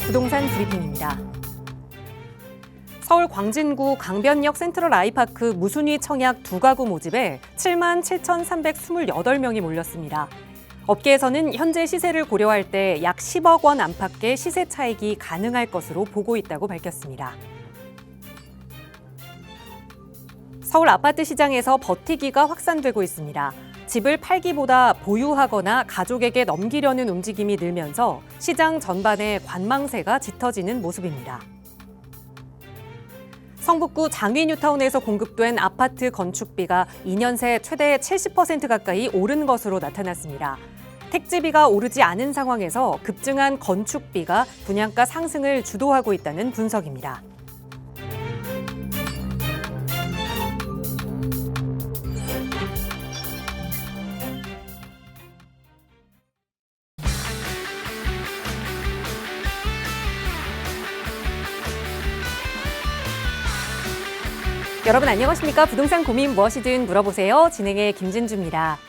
부동산 브리핑입니다. 서울 광진구 강변역 센트럴 아이파크 무순위 청약 2가구 모집에 77,328명이 몰렸습니다. 업계에서는 현재 시세를 고려할 때 약 10억 원 안팎의 시세 차익이 가능할 것으로 보고 있다고 밝혔습니다. 서울 아파트 시장에서 버티기가 확산되고 있습니다. 집을 팔기보다 보유하거나 가족에게 넘기려는 움직임이 늘면서 시장 전반에 관망세가 짙어지는 모습입니다. 성북구 장위뉴타운에서 공급된 아파트 건축비가 2년 새 최대 70% 가까이 오른 것으로 나타났습니다. 택지비가 오르지 않은 상황에서 급증한 건축비가 분양가 상승을 주도하고 있다는 분석입니다. 여러분 안녕하십니까? 부동산 고민 무엇이든 물어보세요. 진행의 김진주입니다.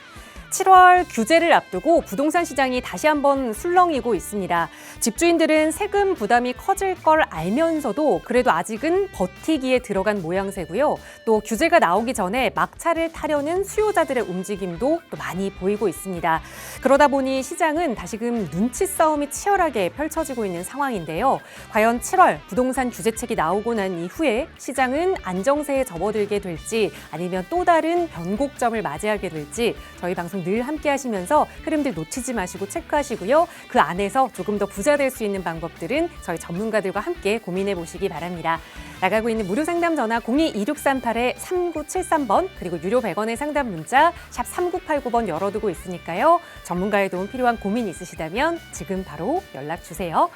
7월 규제를 앞두고 부동산 시장이 다시 한번 술렁이고 있습니다. 집주인들은 세금 부담이 커질 걸 알면서도 그래도 아직은 버티기에 들어간 모양새고요. 또 규제가 나오기 전에 막차를 타려는 수요자들의 움직임도 또 많이 보이고 있습니다. 그러다 보니 시장은 다시금 눈치 싸움이 치열하게 펼쳐지고 있는 상황인데요. 과연 7월 부동산 규제책이 나오고 난 이후에 시장은 안정세에 접어들게 될지 아니면 또 다른 변곡점을 맞이하게 될지 저희 방송 늘 함께 하시면서 흐름들 놓치지 마시고 체크하시고요. 그 안에서 조금 더 부자 될 수 있는 방법들은 저희 전문가들과 함께 고민해 보시기 바랍니다. 나가고 있는 무료 상담 전화 02-2638-3973번 그리고 유료 100원의 상담 문자 샵 3989번 열어두고 있으니까요. 전문가의 도움 필요한 고민 있으시다면 지금 바로 연락 주세요.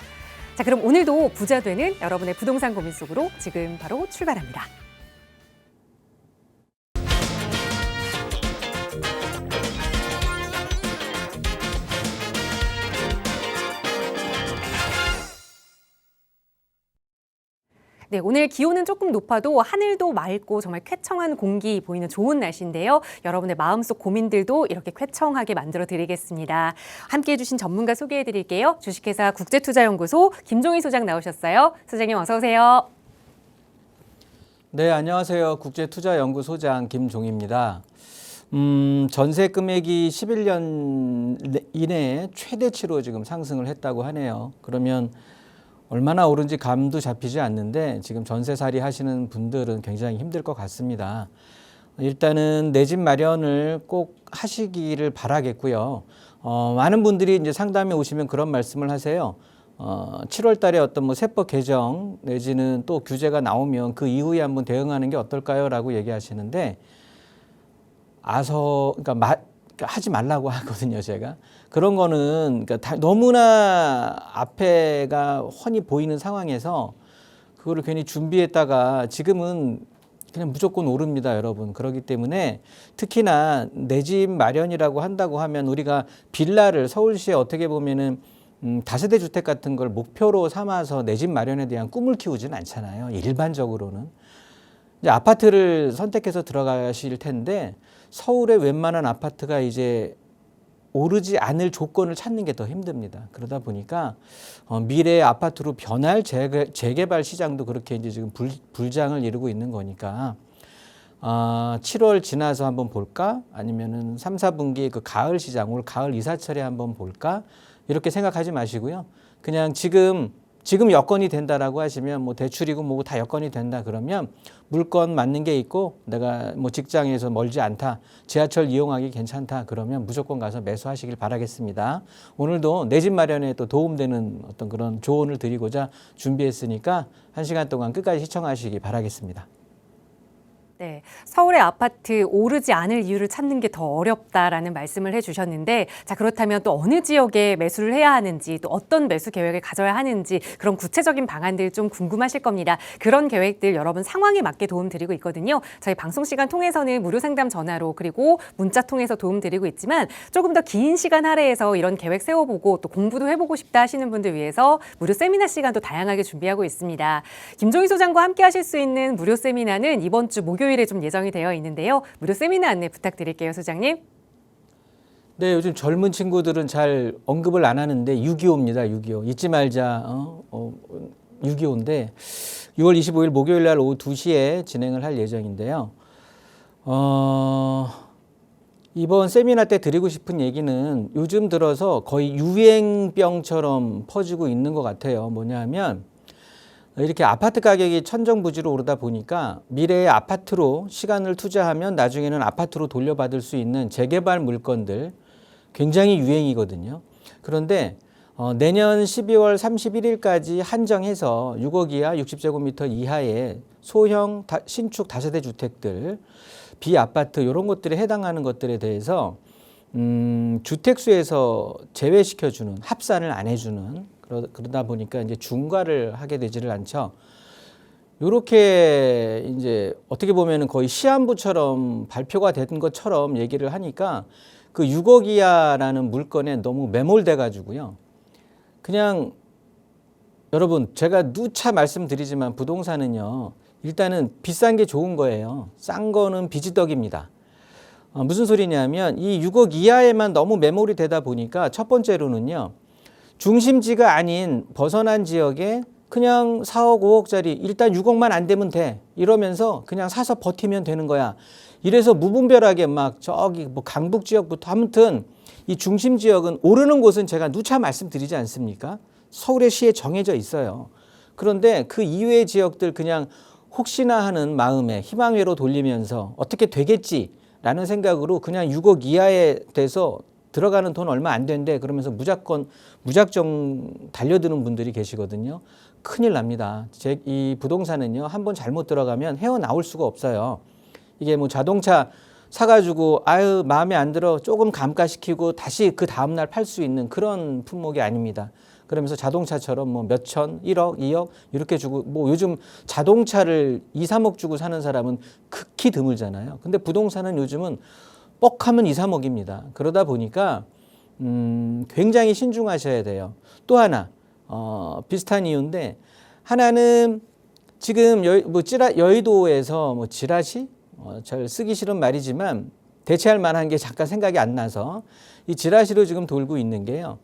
자, 그럼 오늘도 부자 되는 여러분의 부동산 고민 속으로 지금 바로 출발합니다. 네, 오늘 기온은 조금 높아도 하늘도 맑고 정말 쾌청한 공기 보이는 좋은 날씨인데요. 여러분의 마음속 고민들도 이렇게 쾌청하게 만들어 드리겠습니다. 함께해 주신 전문가 소개해 드릴게요. 주식회사 국제투자연구소 김종희 소장 나오셨어요. 소장님 어서 오세요. 네, 안녕하세요. 국제투자연구소장 김종희입니다. 전세 금액이 11년 이내에 최대치로 지금 상승을 했다고 하네요. 그러면 얼마나 오른지 감도 잡히지 않는데 지금 전세살이 하시는 분들은 굉장히 힘들 것 같습니다. 일단은 내 집 마련을 꼭 하시기를 바라겠고요. 많은 분들이 이제 상담에 오시면 그런 말씀을 하세요. 7월 달에 어떤 뭐 세법 개정 내지는 또 규제가 나오면 그 이후에 한번 대응하는 게 어떨까요? 라고 얘기하시는데 그러니까 하지 말라고 하거든요, 제가. 그런 거는 그러니까 너무나 앞에가 훤히 보이는 상황에서 그거를 괜히 준비했다가 지금은 그냥 무조건 오릅니다, 여러분. 그렇기 때문에 특히나 내 집 마련이라고 한다고 하면 우리가 빌라를 서울시에 어떻게 보면은 다세대 주택 같은 걸 목표로 삼아서 내 집 마련에 대한 꿈을 키우지는 않잖아요. 일반적으로는. 이제 아파트를 선택해서 들어가실 텐데 서울의 웬만한 아파트가 이제 오르지 않을 조건을 찾는 게 더 힘듭니다. 그러다 보니까 미래의 아파트로 변할 재개발 시장도 그렇게 이제 지금 불장을 이루고 있는 거니까 7월 지나서 한번 볼까? 아니면은 3, 4분기 그 가을 시장, 올 가을 이사철에 한번 볼까? 이렇게 생각하지 마시고요. 그냥 지금 여건이 된다라고 하시면 뭐 대출이고 뭐고 다 여건이 된다 그러면 물건 맞는 게 있고 내가 뭐 직장에서 멀지 않다, 지하철 이용하기 괜찮다 그러면 무조건 가서 매수하시길 바라겠습니다. 오늘도 내 집 마련에 또 도움되는 어떤 그런 조언을 드리고자 준비했으니까 1시간 동안 끝까지 시청하시기 바라겠습니다. 네, 서울의 아파트 오르지 않을 이유를 찾는 게 더 어렵다라는 말씀을 해주셨는데 자 그렇다면 또 어느 지역에 매수를 해야 하는지 또 어떤 매수 계획을 가져야 하는지 그런 구체적인 방안들 좀 궁금하실 겁니다. 그런 계획들 여러분 상황에 맞게 도움드리고 있거든요. 저희 방송 시간 통해서는 무료 상담 전화로 그리고 문자 통해서 도움드리고 있지만 조금 더 긴 시간 할애해서 이런 계획 세워보고 또 공부도 해보고 싶다 하시는 분들 위해서 무료 세미나 시간도 다양하게 준비하고 있습니다. 김종희 소장과 함께 하실 수 있는 무료 세미나는 이번 주 목요일에 좀 예정이 되어 있는데요. 무료 세미나 안내 부탁드릴게요, 소장님. 네, 요즘 젊은 친구들은 잘 언급을 안 하는데 6.25입니다. 6.25. 잊지 말자. 6.25인데 6월 25일 목요일 날 오후 2시에 진행을 할 예정인데요. 이번 세미나 때 드리고 싶은 얘기는 요즘 들어서 거의 유행병처럼 퍼지고 있는 것 같아요. 뭐냐 하면 이렇게 아파트 가격이 천정부지로 오르다 보니까 미래의 아파트로 시간을 투자하면 나중에는 아파트로 돌려받을 수 있는 재개발 물건들 굉장히 유행이거든요. 그런데 내년 12월 31일까지 한정해서 6억 이하 60제곱미터 이하의 소형 신축 다세대 주택들, 비아파트 이런 것들에 해당하는 것들에 대해서 주택수에서 제외시켜주는, 합산을 안 해주는, 그러다 보니까 이제 중과를 하게 되지를 않죠. 이렇게 이제 어떻게 보면은 거의 시한부처럼 발표가 된 것처럼 얘기를 하니까 그 6억 이하라는 물건에 너무 매몰돼 가지고요. 그냥 여러분 제가 누차 말씀드리지만 부동산은요. 일단은 비싼 게 좋은 거예요. 싼 거는 비지떡입니다. 무슨 소리냐면 이 6억 이하에만 너무 매몰이 되다 보니까 첫 번째로는요. 중심지가 아닌 벗어난 지역에 그냥 4억, 5억짜리 일단 6억만 안 되면 돼. 이러면서 그냥 사서 버티면 되는 거야. 이래서 무분별하게 막 저기 뭐 강북 지역부터 아무튼 이 중심 지역은 오르는 곳은 제가 누차 말씀드리지 않습니까? 서울의 시에 정해져 있어요. 그런데 그 이외의 지역들 그냥 혹시나 하는 마음에 희망회로 돌리면서 어떻게 되겠지라는 생각으로 그냥 6억 이하에 돼서 들어가는 돈 얼마 안 된대 그러면서 무작정 달려드는 분들이 계시거든요. 큰일 납니다. 이 부동산은요. 한번 잘못 들어가면 헤어나올 수가 없어요. 이게 뭐 자동차 사가지고 아유 마음에 안 들어 조금 감가시키고 다시 그 다음날 팔 수 있는 그런 품목이 아닙니다. 그러면서 자동차처럼 뭐 몇천, 1억, 2억 이렇게 주고 뭐 요즘 자동차를 2, 3억 주고 사는 사람은 극히 드물잖아요. 근데 부동산은 요즘은 뻑하면 2, 3억입니다. 그러다 보니까 굉장히 신중하셔야 돼요. 또 하나 비슷한 이유인데 하나는 지금 여의도에서 뭐 지라시 잘 쓰기 싫은 말이지만 대체할 만한 게 잠깐 생각이 안 나서 이 지라시로 지금 돌고 있는 게요.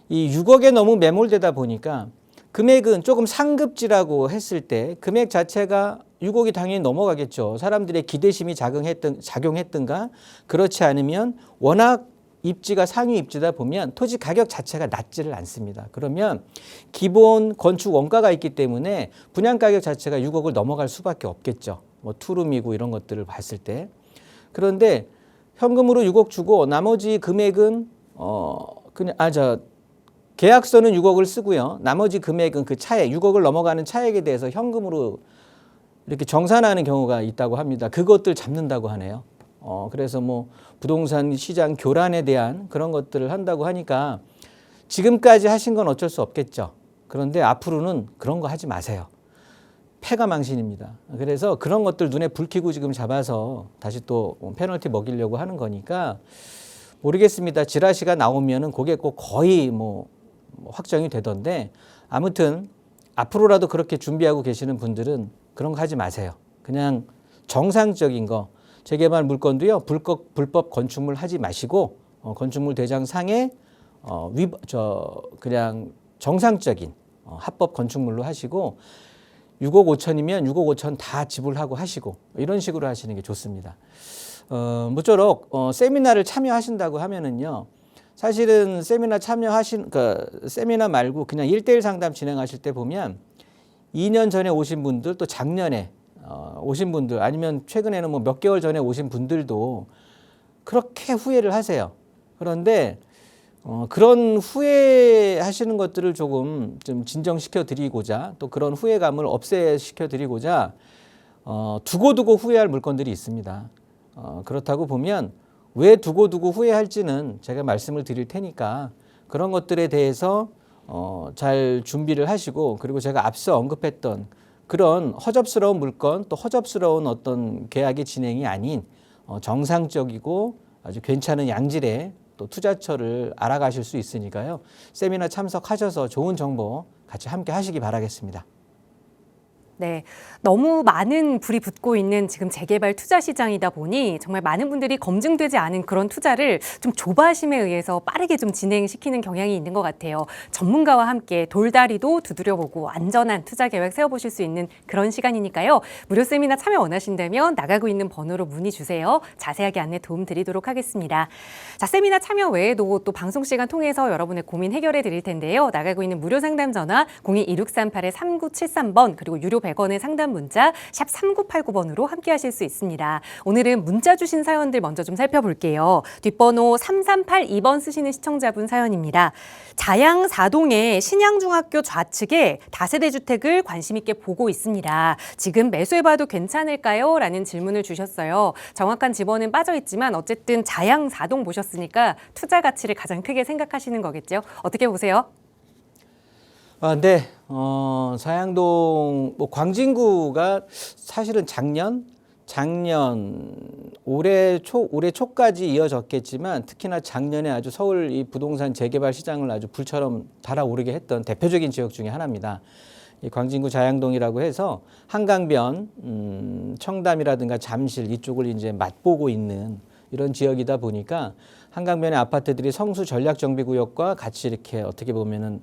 이 6억에 너무 매몰되다 보니까 금액은 조금 상급지라고 했을 때 금액 자체가 6억이 당연히 넘어가겠죠. 사람들의 기대심이 작용했든가 그렇지 않으면 워낙 입지가 상위 입지다 보면 토지 가격 자체가 낮지를 않습니다. 그러면 기본 건축 원가가 있기 때문에 분양 가격 자체가 6억을 넘어갈 수밖에 없겠죠. 뭐 투룸이고 이런 것들을 봤을 때. 그런데 현금으로 6억 주고 나머지 금액은 계약서는 6억을 쓰고요. 나머지 금액은 그 차액 6억을 넘어가는 차액에 대해서 현금으로 이렇게 정산하는 경우가 있다고 합니다. 그것들 잡는다고 하네요. 그래서 뭐 부동산 시장 교란에 대한 그런 것들을 한다고 하니까 지금까지 하신 건 어쩔 수 없겠죠. 그런데 앞으로는 그런 거 하지 마세요. 패가 망신입니다. 그래서 그런 것들 눈에 불 켜고 지금 잡아서 다시 또 페널티 먹이려고 하는 거니까 모르겠습니다. 지라시가 나오면은 그게 꼭 거의 뭐 확정이 되던데 아무튼 앞으로라도 그렇게 준비하고 계시는 분들은 그런 거 하지 마세요. 그냥 정상적인 거 재개발 물건도요. 불법 건축물 하지 마시고 건축물 대장상에 그냥 정상적인 합법 건축물로 하시고 6억 5천이면 6억 5천 다 지불하고 하시고 이런 식으로 하시는 게 좋습니다. 모쪼록 세미나를 참여하신다고 하면은요. 사실은 세미나 그러니까 세미나 말고 그냥 1대1 상담 진행하실 때 보면 2년 전에 오신 분들 또 작년에 오신 분들 아니면 최근에는 뭐 몇 개월 전에 오신 분들도 그렇게 후회를 하세요. 그런데 그런 후회하시는 것들을 조금 좀 진정시켜 드리고자 또 그런 후회감을 없애시켜 드리고자 두고두고 후회할 물건들이 있습니다. 그렇다고 보면 왜 두고두고 후회할지는 제가 말씀을 드릴 테니까 그런 것들에 대해서 잘 준비를 하시고 그리고 제가 앞서 언급했던 그런 허접스러운 물건 또 허접스러운 어떤 계약의 진행이 아닌 정상적이고 아주 괜찮은 양질의 또 투자처를 알아가실 수 있으니까요. 세미나 참석하셔서 좋은 정보 같이 함께 하시기 바라겠습니다. 네, 너무 많은 불이 붙고 있는 지금 재개발 투자 시장이다 보니 정말 많은 분들이 검증되지 않은 그런 투자를 좀 조바심에 의해서 빠르게 좀 진행시키는 경향이 있는 것 같아요. 전문가와 함께 돌다리도 두드려보고 안전한 투자 계획 세워보실 수 있는 그런 시간이니까요. 무료 세미나 참여 원하신다면 나가고 있는 번호로 문의 주세요. 자세하게 안내 도움 드리도록 하겠습니다. 자, 세미나 참여 외에도 또 방송 시간 통해서 여러분의 고민 해결해 드릴 텐데요. 나가고 있는 무료 상담 전화 02-2638-3973번 그리고 유료 100원의 상담 문자 샵 3989번으로 함께 하실 수 있습니다. 오늘은 문자 주신 사연들 먼저 좀 살펴볼게요. 뒷번호 3382번 쓰시는 시청자분 사연입니다. 자양 4동의 신양중학교 좌측에 다세대 주택을 관심 있게 보고 있습니다. 지금 매수해봐도 괜찮을까요? 라는 질문을 주셨어요. 정확한 집원은 빠져있지만 어쨌든 자양 4동 보셨으니까 투자 가치를 가장 크게 생각하시는 거겠죠? 어떻게 보세요? 네. 사양동 광진구가 사실은 작년 올해 초까지 이어졌겠지만 특히나 작년에 아주 서울 이 부동산 재개발 시장을 아주 불처럼 달아오르게 했던 대표적인 지역 중에 하나입니다. 이 광진구 자양동이라고 해서 한강변, 청담이라든가 잠실 이쪽을 이제 맛보고 있는 이런 지역이다 보니까 한강변의 아파트들이 성수 전략정비구역과 같이 이렇게 어떻게 보면은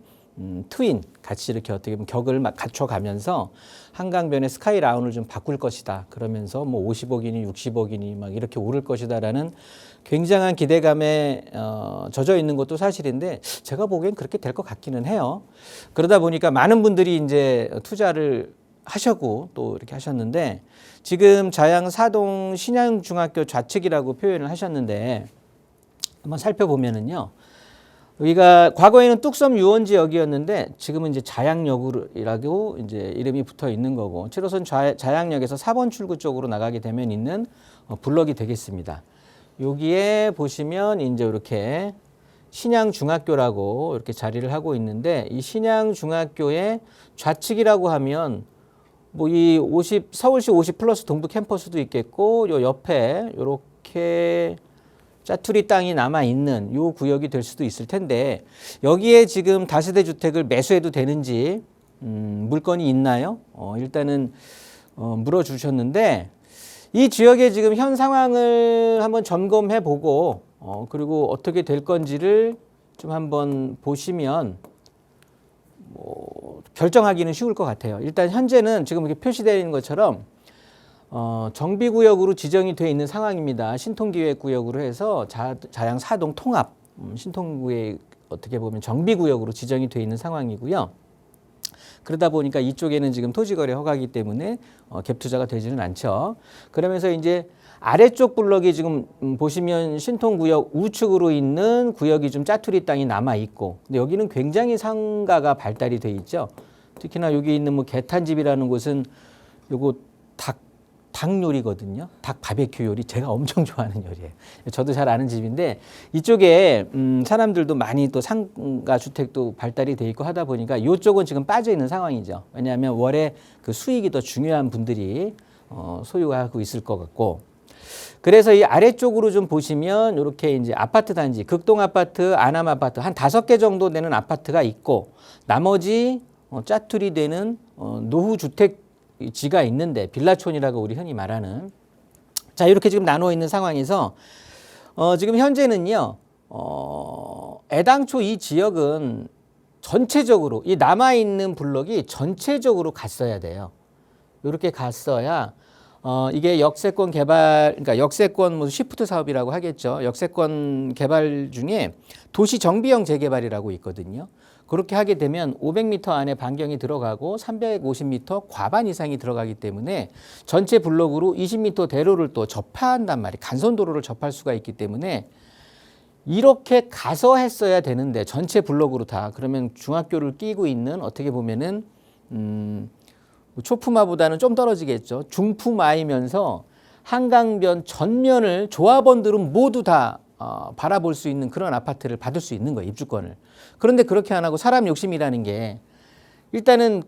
트윈 같이 이렇게 어떻게 보면 격을 막 갖춰가면서 한강변의 스카이라운을 좀 바꿀 것이다. 그러면서 뭐 50억이니 60억이니 막 이렇게 오를 것이다라는 굉장한 기대감에 젖어 있는 것도 사실인데 제가 보기엔 그렇게 될 것 같기는 해요. 그러다 보니까 많은 분들이 이제 투자를 하셨고 또 이렇게 하셨는데 지금 자양 사동 신양중학교 좌측이라고 표현을 하셨는데 한번 살펴보면은요. 여기가 과거에는 뚝섬 유원지역이었는데 지금은 이제 자양역이라고 이제 이름이 붙어 있는 거고 7호선 자양역에서 4번 출구 쪽으로 나가게 되면 있는 블럭이 되겠습니다. 여기에 보시면 이제 이렇게 신양중학교라고 이렇게 자리를 하고 있는데 이 신양중학교의 좌측이라고 하면 뭐 이 서울시 50 플러스 동부 캠퍼스도 있겠고 요 옆에 이렇게 짜투리 땅이 남아있는 요 구역이 될 수도 있을 텐데 여기에 지금 다세대 주택을 매수해도 되는지 물건이 있나요? 일단은 물어주셨는데 이 지역의 지금 현 상황을 한번 점검해 보고 그리고 어떻게 될 건지를 좀 한번 보시면 결정하기는 쉬울 것 같아요. 일단 현재는 지금 이렇게 표시되어 있는 것처럼 정비구역으로 지정이 되어 있는 상황입니다. 신통기획구역으로 해서 자양 사동 통합 신통구의 어떻게 보면 정비구역으로 지정이 되어 있는 상황이고요. 그러다 보니까 이쪽에는 지금 토지거래 허가이기 때문에 갭투자가 되지는 않죠. 그러면서 이제 아래쪽 블럭이 지금 보시면 신통구역 우측으로 있는 구역이 좀 짜투리 땅이 남아 있고, 근데 여기는 굉장히 상가가 발달이 돼 있죠. 특히나 여기 있는 뭐 개탄집이라는 곳은 요거 닭 요리거든요. 닭 바베큐 요리 제가 엄청 좋아하는 요리예요. 저도 잘 아는 집인데 이쪽에 사람들도 많이 또 상가 주택도 발달이 돼 있고 하다 보니까 이쪽은 지금 빠져 있는 상황이죠. 왜냐하면 월에 그 수익이 더 중요한 분들이 소유하고 있을 것 같고. 그래서 이 아래쪽으로 좀 보시면 이렇게 이제 아파트 단지, 극동 아파트, 안암 아파트 한 5개 정도 되는 아파트가 있고 나머지 짜투리 되는 노후 주택 지가 있는데 빌라촌이라고 우리 흔히 말하는 자 이렇게 지금 나누어 있는 상황에서 지금 현재는요 애당초 이 지역은 전체적으로 이 남아 있는 블록이 전체적으로 갔어야 돼요. 이렇게 갔어야 이게 역세권 개발 그러니까 역세권 뭐 시프트 사업이라고 하겠죠. 역세권 개발 중에 도시 정비형 재개발이라고 있거든요. 그렇게 하게 되면 500m 안에 반경이 들어가고 350m 과반 이상이 들어가기 때문에 전체 블록으로 20m 대로를 또 접한단 말이에요. 간선도로를 접할 수가 있기 때문에 이렇게 가서 했어야 되는데 전체 블록으로 다 그러면 중학교를 끼고 있는 어떻게 보면은 초품화보다는 좀 떨어지겠죠. 중품화이면서 한강변 전면을 조합원들은 모두 다 바라볼 수 있는 그런 아파트를 받을 수 있는 거예요. 입주권을. 그런데 그렇게 안 하고 사람 욕심이라는 게 일단은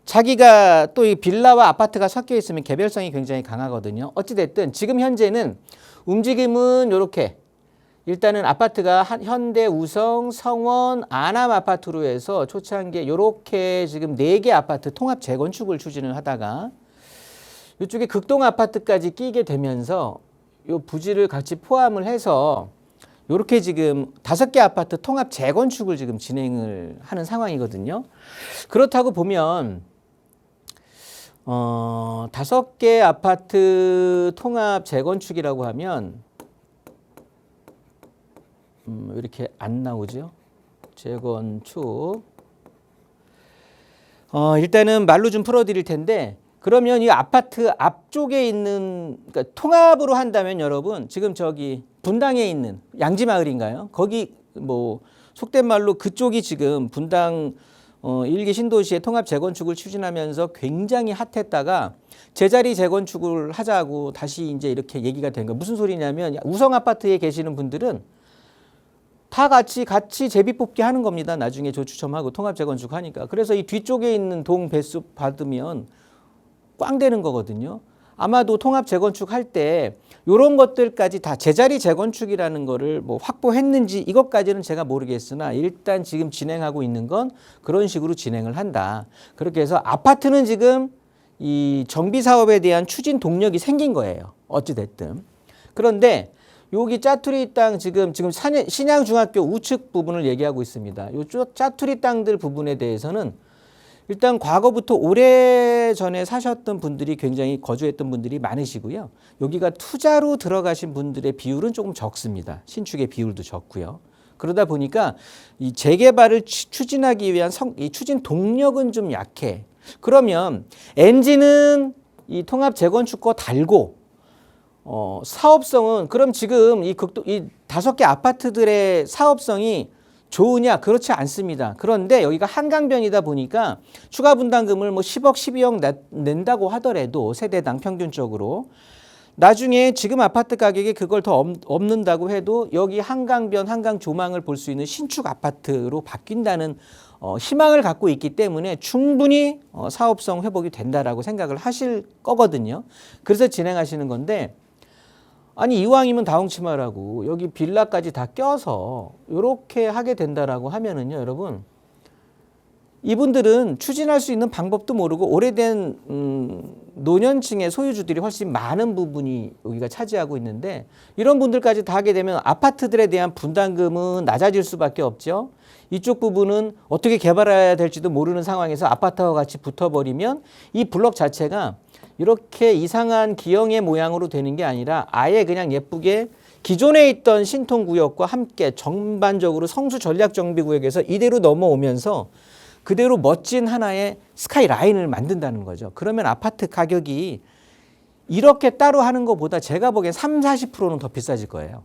자기가 또 이 빌라와 아파트가 섞여 있으면 개별성이 굉장히 강하거든요. 어찌됐든 지금 현재는 움직임은 이렇게 일단은 아파트가 현대, 우성, 성원, 아남 아파트로 해서 초창기에 이렇게 지금 4개 아파트 통합 재건축을 추진을 하다가 이쪽에 극동 아파트까지 끼게 되면서 요 부지를 같이 포함을 해서 이렇게 지금 5개 아파트 통합 재건축을 지금 진행을 하는 상황이거든요. 그렇다고 보면 5개 아파트 통합 재건축이라고 하면 이렇게 안 나오죠. 재건축. 일단은 말로 좀 풀어드릴 텐데 그러면 이 아파트 앞쪽에 있는 그러니까 통합으로 한다면 여러분 지금 저기 분당에 있는 양지마을인가요? 거기 뭐 속된 말로 그쪽이 지금 분당 1기 신도시의 통합 재건축을 추진하면서 굉장히 핫했다가 제자리 재건축을 하자고 다시 이제 이렇게 얘기가 된 거예요. 무슨 소리냐면 우성 아파트에 계시는 분들은 다 같이 제비 뽑기 하는 겁니다. 나중에 조추첨하고 통합 재건축 하니까. 그래서 이 뒤쪽에 있는 동 배수 받으면 꽝 되는 거거든요. 아마도 통합 재건축 할 때 이런 것들까지 다 제자리 재건축이라는 거를 뭐 확보했는지 이것까지는 제가 모르겠으나 일단 지금 진행하고 있는 건 그런 식으로 진행을 한다. 그렇게 해서 아파트는 지금 이 정비 사업에 대한 추진 동력이 생긴 거예요. 어찌 됐든. 그런데 여기 짜투리 땅 지금 신양중학교 우측 부분을 얘기하고 있습니다. 요 짜투리 땅들 부분에 대해서는 일단 과거부터 오래전에 사셨던 분들이 굉장히 거주했던 분들이 많으시고요. 여기가 투자로 들어가신 분들의 비율은 조금 적습니다. 신축의 비율도 적고요. 그러다 보니까 이 재개발을 추진하기 위한 이 추진 동력은 좀 약해. 그러면 엔진은 이 통합 재건축 거 달고 사업성은 그럼 지금 이 5개 아파트들의 사업성이 좋으냐? 그렇지 않습니다. 그런데 여기가 한강변이다 보니까 추가 분담금을 뭐 10억, 12억 낸다고 하더라도 세대당 평균적으로 나중에 지금 아파트 가격이 그걸 더 없는다고 해도 여기 한강변, 한강 조망을 볼 수 있는 신축 아파트로 바뀐다는 희망을 갖고 있기 때문에 충분히 사업성 회복이 된다라고 생각을 하실 거거든요. 그래서 진행하시는 건데 아니 이왕이면 다홍치마라고 여기 빌라까지 다 껴서 이렇게 하게 된다라고 하면은요, 여러분 이분들은 추진할 수 있는 방법도 모르고 오래된 노년층의 소유주들이 훨씬 많은 부분이 여기가 차지하고 있는데 이런 분들까지 다 하게 되면 아파트들에 대한 분담금은 낮아질 수밖에 없죠. 이쪽 부분은 어떻게 개발해야 될지도 모르는 상황에서 아파트와 같이 붙어버리면 이 블록 자체가 이렇게 이상한 기형의 모양으로 되는 게 아니라 아예 그냥 예쁘게 기존에 있던 신통구역과 함께 전반적으로 성수 전략정비구역에서 이대로 넘어오면서 그대로 멋진 하나의 스카이라인을 만든다는 거죠. 그러면 아파트 가격이 이렇게 따로 하는 것보다 제가 보기엔 30-40%는 더 비싸질 거예요.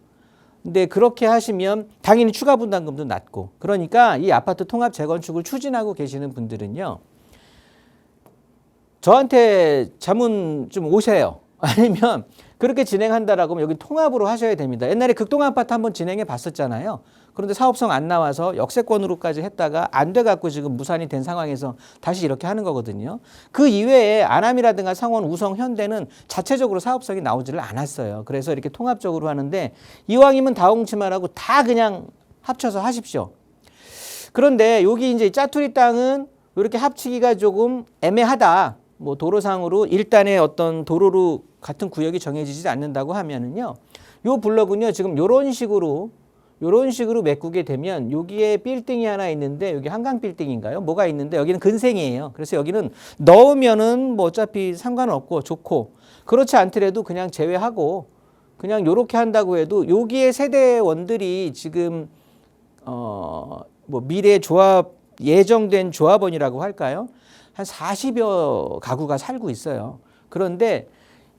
근데 그렇게 하시면 당연히 추가 분담금도 낮고 그러니까 이 아파트 통합 재건축을 추진하고 계시는 분들은요. 저한테 자문 좀 오세요. 아니면 그렇게 진행한다라고 하면 여기 통합으로 하셔야 됩니다. 옛날에 극동 아파트 한번 진행해 봤었잖아요. 그런데 사업성 안 나와서 역세권으로까지 했다가 안 돼갖고 지금 무산이 된 상황에서 다시 이렇게 하는 거거든요. 그 이외에 아남이라든가 성원, 우성, 현대는 자체적으로 사업성이 나오지를 않았어요. 그래서 이렇게 통합적으로 하는데 이왕이면 다홍치마라고 다 그냥 합쳐서 하십시오. 그런데 여기 이제 짜투리 땅은 이렇게 합치기가 조금 애매하다. 뭐 도로상으로 일단의 어떤 도로로 같은 구역이 정해지지 않는다고 하면은요. 요 블럭은요. 지금 요런 식으로 메꾸게 되면 여기에 빌딩이 하나 있는데 여기 한강 빌딩인가요? 뭐가 있는데 여기는 근생이에요. 그래서 여기는 넣으면은 뭐 어차피 상관없고 좋고 그렇지 않더라도 그냥 제외하고 그냥 요렇게 한다고 해도 여기에 세대원들이 지금 뭐 미래 조합 예정된 조합원이라고 할까요? 한 40여 가구가 살고 있어요. 그런데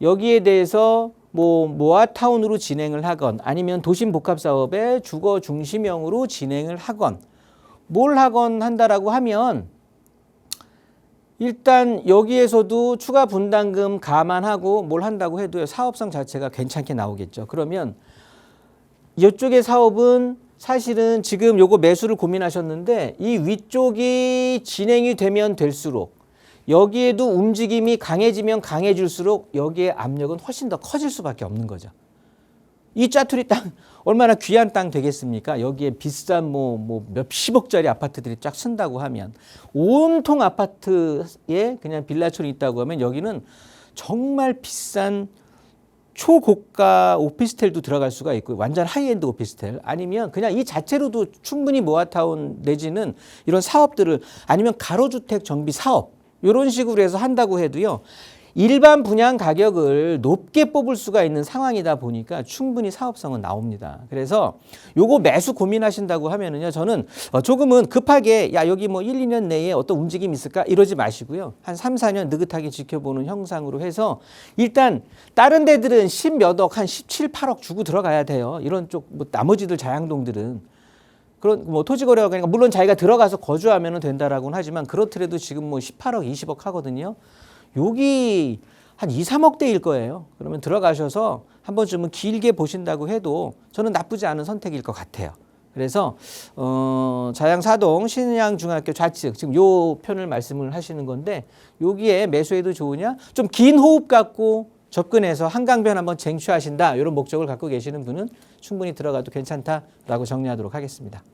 여기에 대해서 뭐 모아타운으로 진행을 하건 아니면 도심복합사업의 주거 중심형으로 진행을 하건 뭘 하건 한다라고 하면 일단 여기에서도 추가 분담금 감안하고 뭘 한다고 해도 사업성 자체가 괜찮게 나오겠죠. 그러면 이쪽의 사업은 사실은 지금 요거 매수를 고민하셨는데 이 위쪽이 진행이 되면 될수록 여기에도 움직임이 강해지면 강해질수록 여기에 압력은 훨씬 더 커질 수밖에 없는 거죠. 이 짜투리 땅 얼마나 귀한 땅 되겠습니까? 여기에 비싼 뭐 몇십억짜리 아파트들이 쫙 쓴다고 하면 온통 아파트에 그냥 빌라촌이 있다고 하면 여기는 정말 비싼 초고가 오피스텔도 들어갈 수가 있고 완전 하이엔드 오피스텔 아니면 그냥 이 자체로도 충분히 모아타운 내지는 이런 사업들을 아니면 가로주택 정비 사업 이런 식으로 해서 한다고 해도요. 일반 분양 가격을 높게 뽑을 수가 있는 상황이다 보니까 충분히 사업성은 나옵니다. 그래서 요거 매수 고민하신다고 하면은요. 저는 조금은 급하게 야 여기 뭐 1, 2년 내에 어떤 움직임이 있을까 이러지 마시고요. 한 3, 4년 느긋하게 지켜보는 형상으로 해서 일단 다른 데들은 10 몇 억, 한 17, 8억 주고 들어가야 돼요. 이런 쪽 뭐 나머지들 자양동들은 그런 뭐 토지거래가 그러니까 물론 자기가 들어가서 거주하면 된다라고는 하지만 그렇더라도 지금 뭐 18억, 20억 하거든요. 여기 한 2, 3억대일 거예요. 그러면 들어가셔서 한 번쯤은 길게 보신다고 해도 저는 나쁘지 않은 선택일 것 같아요. 그래서 자양사동 신양중학교 좌측 지금 요 편을 말씀을 하시는 건데 여기에 매수해도 좋으냐? 좀 긴 호흡 갖고 접근해서 한강변 한번 쟁취하신다. 이런 목적을 갖고 계시는 분은 충분히 들어가도 괜찮다라고 정리하도록 하겠습니다.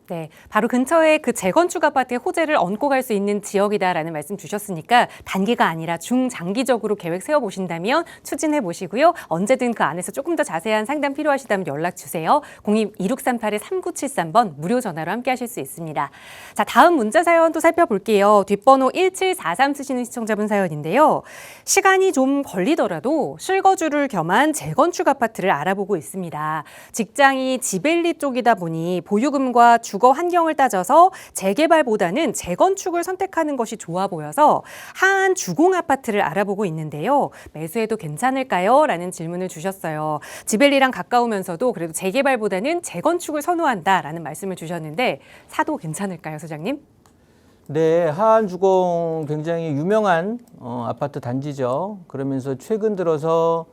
네, 바로 근처에 그 재건축 아파트의 호재를 얹고 갈 수 있는 지역이다라는 말씀 주셨으니까 단기가 아니라 중장기적으로 계획 세워보신다면 추진해 보시고요. 언제든 그 안에서 조금 더 자세한 상담 필요하시다면 연락 주세요. 02-2638-3973번 무료 전화로 함께 하실 수 있습니다. 자, 다음 문자 사연 또 살펴볼게요. 뒷번호 1743 쓰시는 시청자분 사연인데요. 시간이 좀 걸리더라도 실거주를 겸한 재건축 아파트를 알아보고 있습니다. 직장이 지벨리 쪽이다 보니 보유금과 주거 환경을 따져서 재개발보다는 재건축을 선택하는 것이 좋아 보여서 하안 주공 아파트를 알아보고 있는데요. 매수해도 괜찮을까요? 라는 질문을 주셨어요. 지벨리랑 가까우면서도 그래도 재개발보다는 재건축을 선호한다라는 말씀을 주셨는데 사도 괜찮을까요, 소장님? 네, 하안주공 굉장히 유명한 아파트 단지죠. 그러면서 최근 들어서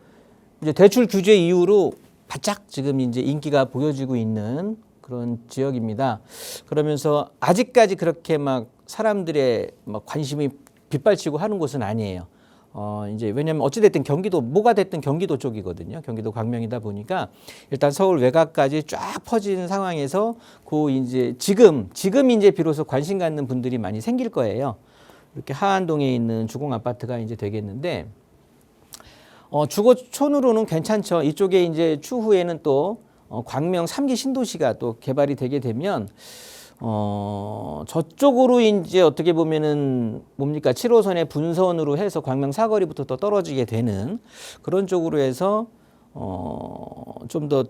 이제 대출 규제 이후로 바짝 지금 이제 인기가 보여지고 있는 그런 지역입니다. 그러면서 아직까지 그렇게 막 사람들의 막 관심이 빗발치고 하는 곳은 아니에요. 이제 왜냐하면 어찌됐든 경기도 뭐가 됐든 경기도 쪽이거든요. 경기도 광명이다 보니까 일단 서울 외곽까지 쫙 퍼진 상황에서 그 이제 지금 이제 비로소 관심 갖는 분들이 많이 생길 거예요. 이렇게 하안동에 있는 주공 아파트가 이제 되겠는데 주거촌으로는 괜찮죠. 이쪽에 이제 추후에는 또 광명 3기 신도시가 또 개발이 되게 되면 저쪽으로 이제 어떻게 보면은 뭡니까 7호선의 분선으로 해서 광명 사거리부터 더 떨어지게 되는 그런 쪽으로 해서 좀 더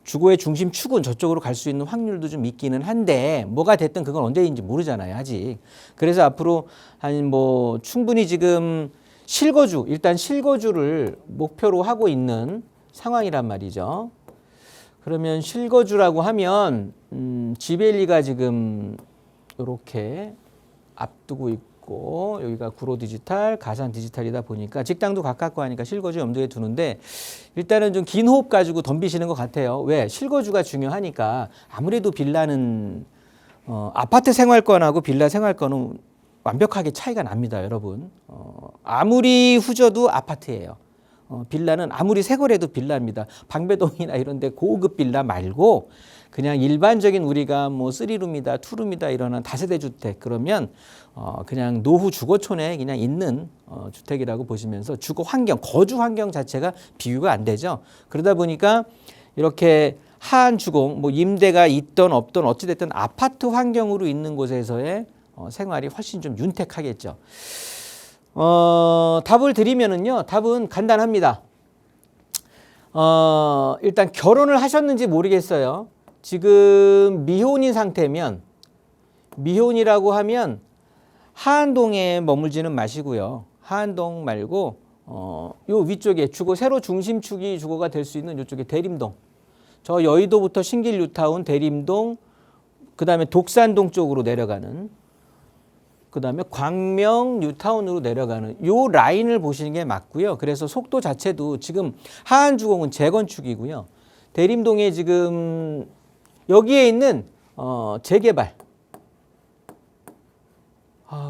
주거의 중심 축은 저쪽으로 갈 수 있는 확률도 좀 있기는 한데 뭐가 됐든 그건 언제인지 모르잖아요 아직. 그래서 앞으로 한 뭐 충분히 지금 일단 실거주를 목표로 하고 있는 상황이란 말이죠. 그러면 실거주라고 하면 지벨리가 지금 이렇게 앞두고 있고 여기가 구로디지털, 가산디지털이다 보니까 직당도 가깝고 하니까 실거주 염두에 두는데 일단은 좀 긴 호흡 가지고 덤비시는 것 같아요. 왜? 실거주가 중요하니까 아무래도 빌라는 아파트 생활권하고 빌라 생활권은 완벽하게 차이가 납니다, 여러분. 아무리 후져도 아파트예요. 빌라는 아무리 새거래도 빌라입니다. 방배동이나 이런 데 고급 빌라 말고 그냥 일반적인 우리가 뭐 3룸이다, 2룸이다 이런 다세대 주택 그러면 그냥 노후 주거촌에 그냥 있는 주택이라고 보시면서 주거 환경, 거주 환경 자체가 비교가 안 되죠. 그러다 보니까 이렇게 하안 주공, 뭐 임대가 있던 없던 어찌됐든 아파트 환경으로 있는 곳에서의 생활이 훨씬 좀 윤택하겠죠. 답을 드리면은요, 답은 간단합니다. 일단 결혼을 하셨는지 모르겠어요. 지금 미혼인 상태면, 미혼이라고 하면 하안동에 머물지는 마시고요. 하안동 말고, 요 위쪽에 새로 중심축이 주거가 될 수 있는 이쪽에 대림동. 저 여의도부터 신길 뉴타운, 대림동, 그 다음에 독산동 쪽으로 내려가는 그 다음에 광명 뉴타운으로 내려가는 요 라인을 보시는 게 맞고요. 그래서 속도 자체도 지금 하안주공은 재건축이고요. 대림동에 지금 여기에 있는 재개발.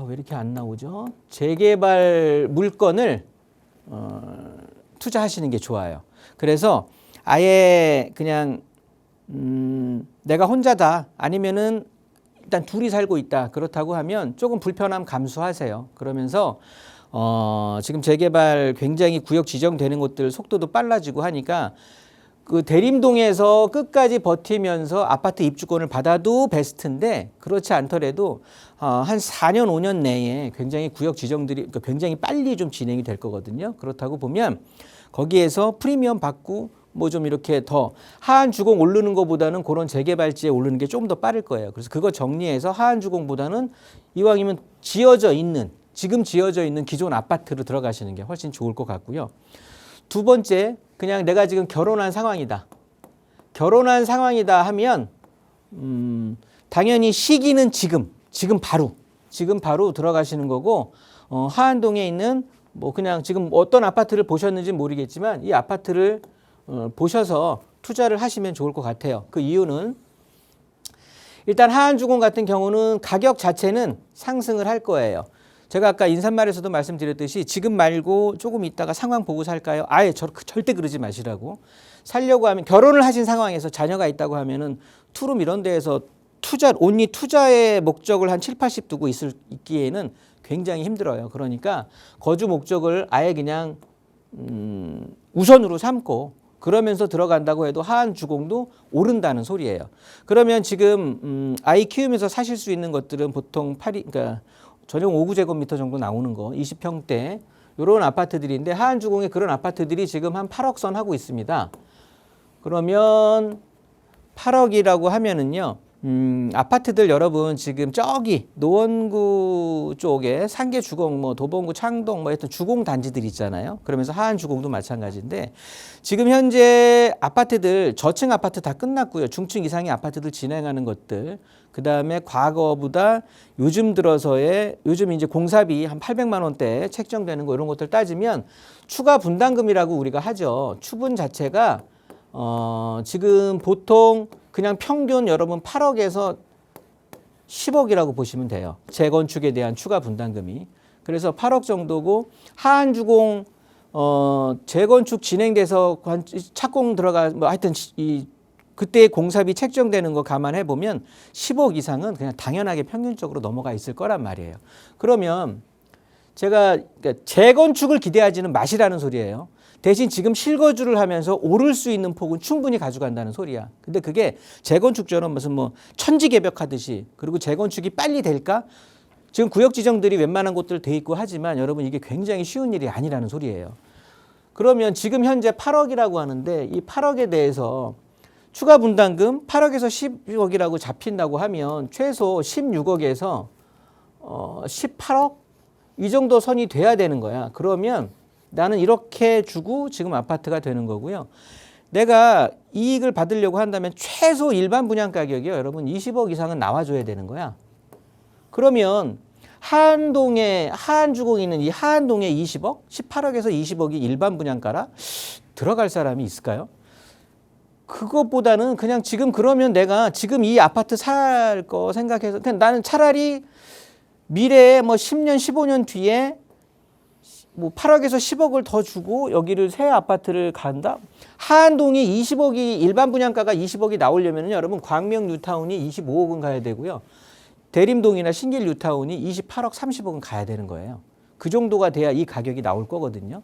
왜 이렇게 안 나오죠? 재개발 물건을 투자하시는 게 좋아요. 그래서 아예 그냥 내가 혼자다 아니면은 일단 둘이 살고 있다 그렇다고 하면 조금 불편함 감수하세요. 그러면서 지금 재개발 굉장히 구역 지정되는 곳들 속도도 빨라지고 하니까 그 대림동에서 끝까지 버티면서 아파트 입주권을 받아도 베스트인데 그렇지 않더라도 한 4년 5년 내에 굉장히 구역 지정들이 굉장히 빨리 좀 진행이 될 거거든요. 그렇다고 보면 거기에서 프리미엄 받고 뭐 좀 이렇게 더 하한 주공 오르는 것보다는 그런 재개발지에 오르는 게 좀 더 빠를 거예요. 그래서 그거 정리해서 하한 주공보다는 이왕이면 지금 지어져 있는 기존 아파트로 들어가시는 게 훨씬 좋을 것 같고요. 두 번째, 그냥 내가 지금 결혼한 상황이다. 결혼한 상황이다 하면 당연히 시기는 지금 바로 들어가시는 거고 하안동에 있는 뭐 그냥 지금 어떤 아파트를 보셨는지 모르겠지만 이 아파트를 보셔서 투자를 하시면 좋을 것 같아요. 그 이유는 일단 하안주공 같은 경우는 가격 자체는 상승을 할 거예요. 제가 아까 인사말에서도 말씀드렸듯이 지금 말고 조금 있다가 상황 보고 살까요? 아예 절대 그러지 마시라고. 살려고 하면 결혼을 하신 상황에서 자녀가 있다고 하면은 투룸 이런 데에서 온리 투자의 목적을 한 7, 80 두고 있기에는 굉장히 힘들어요. 그러니까 거주 목적을 아예 그냥 우선으로 삼고 그러면서 들어간다고 해도 하한 주공도 오른다는 소리예요. 그러면 지금 아이 키우면서 사실 수 있는 것들은 보통 그러니까 전용 5구제곱미터 정도 나오는 거 20평대 이런 아파트들인데 하한 주공에 그런 아파트들이 지금 한 8억 선 하고 있습니다. 그러면 8억이라고 하면은요. 아파트들 여러분 지금 저기 노원구 쪽에 상계 주공 뭐 도봉구 창동 뭐 하여튼 주공 단지들 있잖아요. 그러면서 하안 주공도 마찬가지인데 지금 현재 아파트들 저층 아파트 다 끝났고요. 중층 이상의 아파트들 진행하는 것들 그다음에 과거보다 요즘 이제 공사비 한 800만 원대 책정되는 거 이런 것들 따지면 추가 분담금이라고 우리가 하죠. 추분 자체가 지금 보통 그냥 평균 여러분 8억에서 10억이라고 보시면 돼요. 재건축에 대한 추가 분담금이. 그래서 8억 정도고 하안주공 재건축 진행돼서 착공 들어가 뭐 하여튼 그때 공사비 책정되는 거 감안해 보면 10억 이상은 그냥 당연하게 평균적으로 넘어가 있을 거란 말이에요. 그러면 제가 그러니까 재건축을 기대하지는 마시라는 소리예요. 대신 지금 실거주를 하면서 오를 수 있는 폭은 충분히 가져간다는 소리야. 근데 그게 재건축처럼 무슨 뭐 천지개벽하듯이 그리고 재건축이 빨리 될까? 지금 구역 지정들이 웬만한 곳들 돼 있고 하지만 여러분 이게 굉장히 쉬운 일이 아니라는 소리예요. 그러면 지금 현재 8억이라고 하는데 이 8억에 대해서 추가 분담금 8억에서 10억이라고 잡힌다고 하면 최소 16억에서 18억 이 정도 선이 돼야 되는 거야. 그러면 나는 이렇게 주고 지금 아파트가 되는 거고요. 내가 이익을 받으려고 한다면 최소 일반 분양 가격이요. 여러분 20억 이상은 나와줘야 되는 거야. 그러면 하안주공에 있는 이 하안동에 20억? 18억에서 20억이 일반 분양가라? 들어갈 사람이 있을까요? 그것보다는 그냥 지금 그러면 내가 지금 이 아파트 살 거 생각해서 그냥 나는 차라리 미래에 뭐 10년, 15년 뒤에 뭐 8억에서 10억을 더 주고 여기를 새 아파트를 간다? 하안동이 20억이 일반 분양가가 20억이 나오려면 여러분 광명 뉴타운이 25억은 가야 되고요. 대림동이나 신길 뉴타운이 28억, 30억은 가야 되는 거예요. 그 정도가 돼야 이 가격이 나올 거거든요.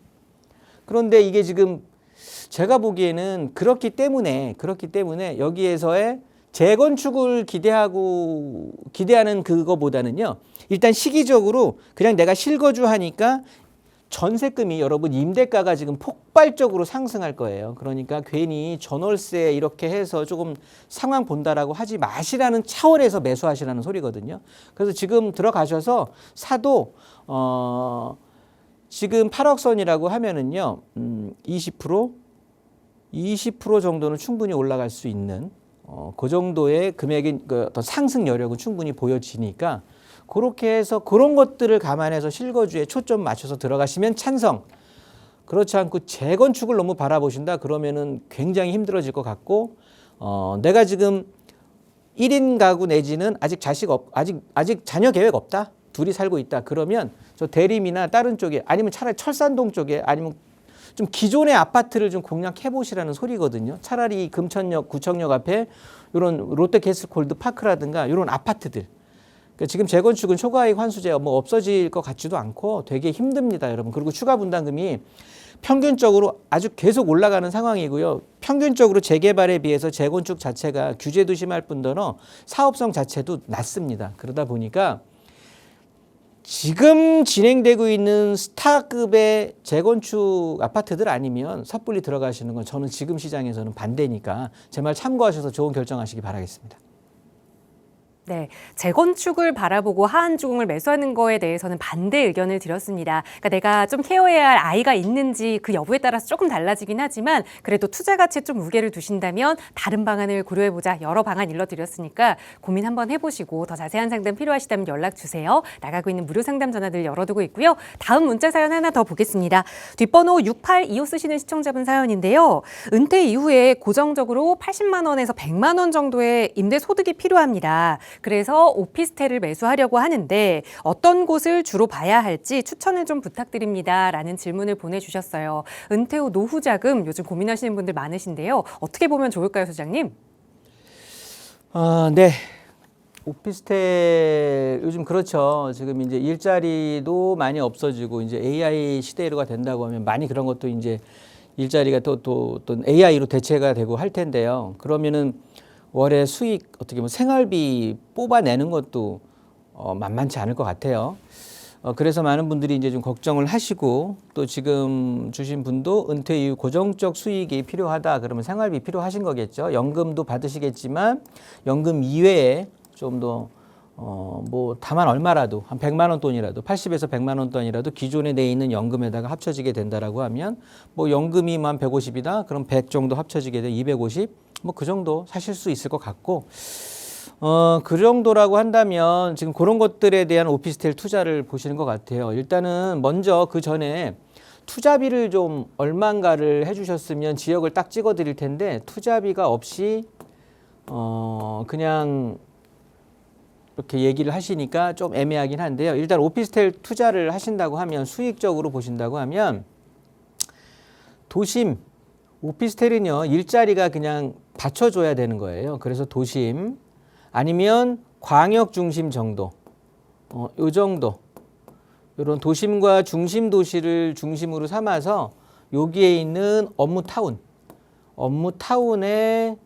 그런데 이게 지금 제가 보기에는 그렇기 때문에 여기에서의 재건축을 기대하는 그거보다는요. 일단 시기적으로 그냥 내가 실거주하니까 전세금이 여러분 임대가가 지금 폭발적으로 상승할 거예요. 그러니까 괜히 전월세 이렇게 해서 조금 상황 본다라고 하지 마시라는 차원에서 매수하시라는 소리거든요. 그래서 지금 들어가셔서 사도 지금 8억 선이라고 하면은요. 20% 정도는 충분히 올라갈 수 있는 그 정도의 금액의 어떤 상승 여력은 충분히 보여지니까 그렇게 해서 그런 것들을 감안해서 실거주에 초점 맞춰서 들어가시면 찬성. 그렇지 않고 재건축을 너무 바라보신다 그러면은 굉장히 힘들어질 것 같고 내가 지금 1인 가구 내지는 아직 자녀 계획 없다. 둘이 살고 있다. 그러면 저 대림이나 다른 쪽에 아니면 차라리 철산동 쪽에 아니면 좀 기존의 아파트를 좀 공략해 보시라는 소리거든요. 차라리 금천역, 구청역 앞에 이런 롯데캐슬콜드 파크라든가 이런 아파트들. 그러니까 지금 재건축은 초과이익 환수제 뭐 없어질 것 같지도 않고 되게 힘듭니다, 여러분. 그리고 추가 분담금이 평균적으로 아주 계속 올라가는 상황이고요. 평균적으로 재개발에 비해서 재건축 자체가 규제도 심할 뿐더러 사업성 자체도 낮습니다. 그러다 보니까 지금 진행되고 있는 스타급의 재건축 아파트들 아니면 섣불리 들어가시는 건 저는 지금 시장에서는 반대니까 제 말 참고하셔서 좋은 결정하시기 바라겠습니다. 네, 재건축을 바라보고 하한주공을 매수하는 거에 대해서는 반대 의견을 드렸습니다. 그러니까 내가 좀 케어해야 할 아이가 있는지 그 여부에 따라서 조금 달라지긴 하지만 그래도 투자 가치에 좀 무게를 두신다면 다른 방안을 고려해보자. 여러 방안 일러드렸으니까 고민 한번 해보시고 더 자세한 상담 필요하시다면 연락 주세요. 나가고 있는 무료 상담 전화들 열어두고 있고요. 다음 문자 사연 하나 더 보겠습니다. 뒷번호 6825 쓰시는 시청자분 사연인데요. 은퇴 이후에 고정적으로 80만 원에서 100만 원 정도의 임대 소득이 필요합니다. 그래서 오피스텔을 매수하려고 하는데 어떤 곳을 주로 봐야 할지 추천을 좀 부탁드립니다. 라는 질문을 보내주셨어요. 은퇴 후 노후 자금 요즘 고민하시는 분들 많으신데요. 어떻게 보면 좋을까요, 소장님? 네. 오피스텔 요즘 그렇죠. 지금 이제 일자리도 많이 없어지고 이제 AI 시대가 된다고 하면 많이 그런 것도 이제 일자리가 또 AI로 대체가 되고 할 텐데요. 그러면은 월에 수익 어떻게 보면 생활비 뽑아내는 것도 만만치 않을 것 같아요. 그래서 많은 분들이 이제 좀 걱정을 하시고 또 지금 주신 분도 은퇴 이후 고정적 수익이 필요하다 그러면 생활비 필요하신 거겠죠. 연금도 받으시겠지만 연금 이외에 좀 더 뭐 다만 얼마라도 한 100만 원 돈이라도 80에서 100만 원 돈이라도 기존에 내 있는 연금에다가 합쳐지게 된다라고 하면 뭐 연금이 한 150이다 그럼 100 정도 합쳐지게 돼 250 뭐 그 정도 사실 수 있을 것 같고 그 정도라고 한다면 지금 그런 것들에 대한 오피스텔 투자를 보시는 것 같아요. 일단은 먼저 그 전에 투자비를 좀 얼마인가를 해주셨으면 지역을 딱 찍어 드릴 텐데 투자비가 없이 그냥 이렇게 얘기를 하시니까 좀 애매하긴 한데요. 일단 오피스텔 투자를 하신다고 하면 수익적으로 보신다고 하면 도심 오피스텔은요 일자리가 그냥 받쳐줘야 되는 거예요. 그래서 도심 아니면 광역 중심 정도 요 정도 이런 도심과 중심 도시를 중심으로 삼아서 여기에 있는 업무 타운에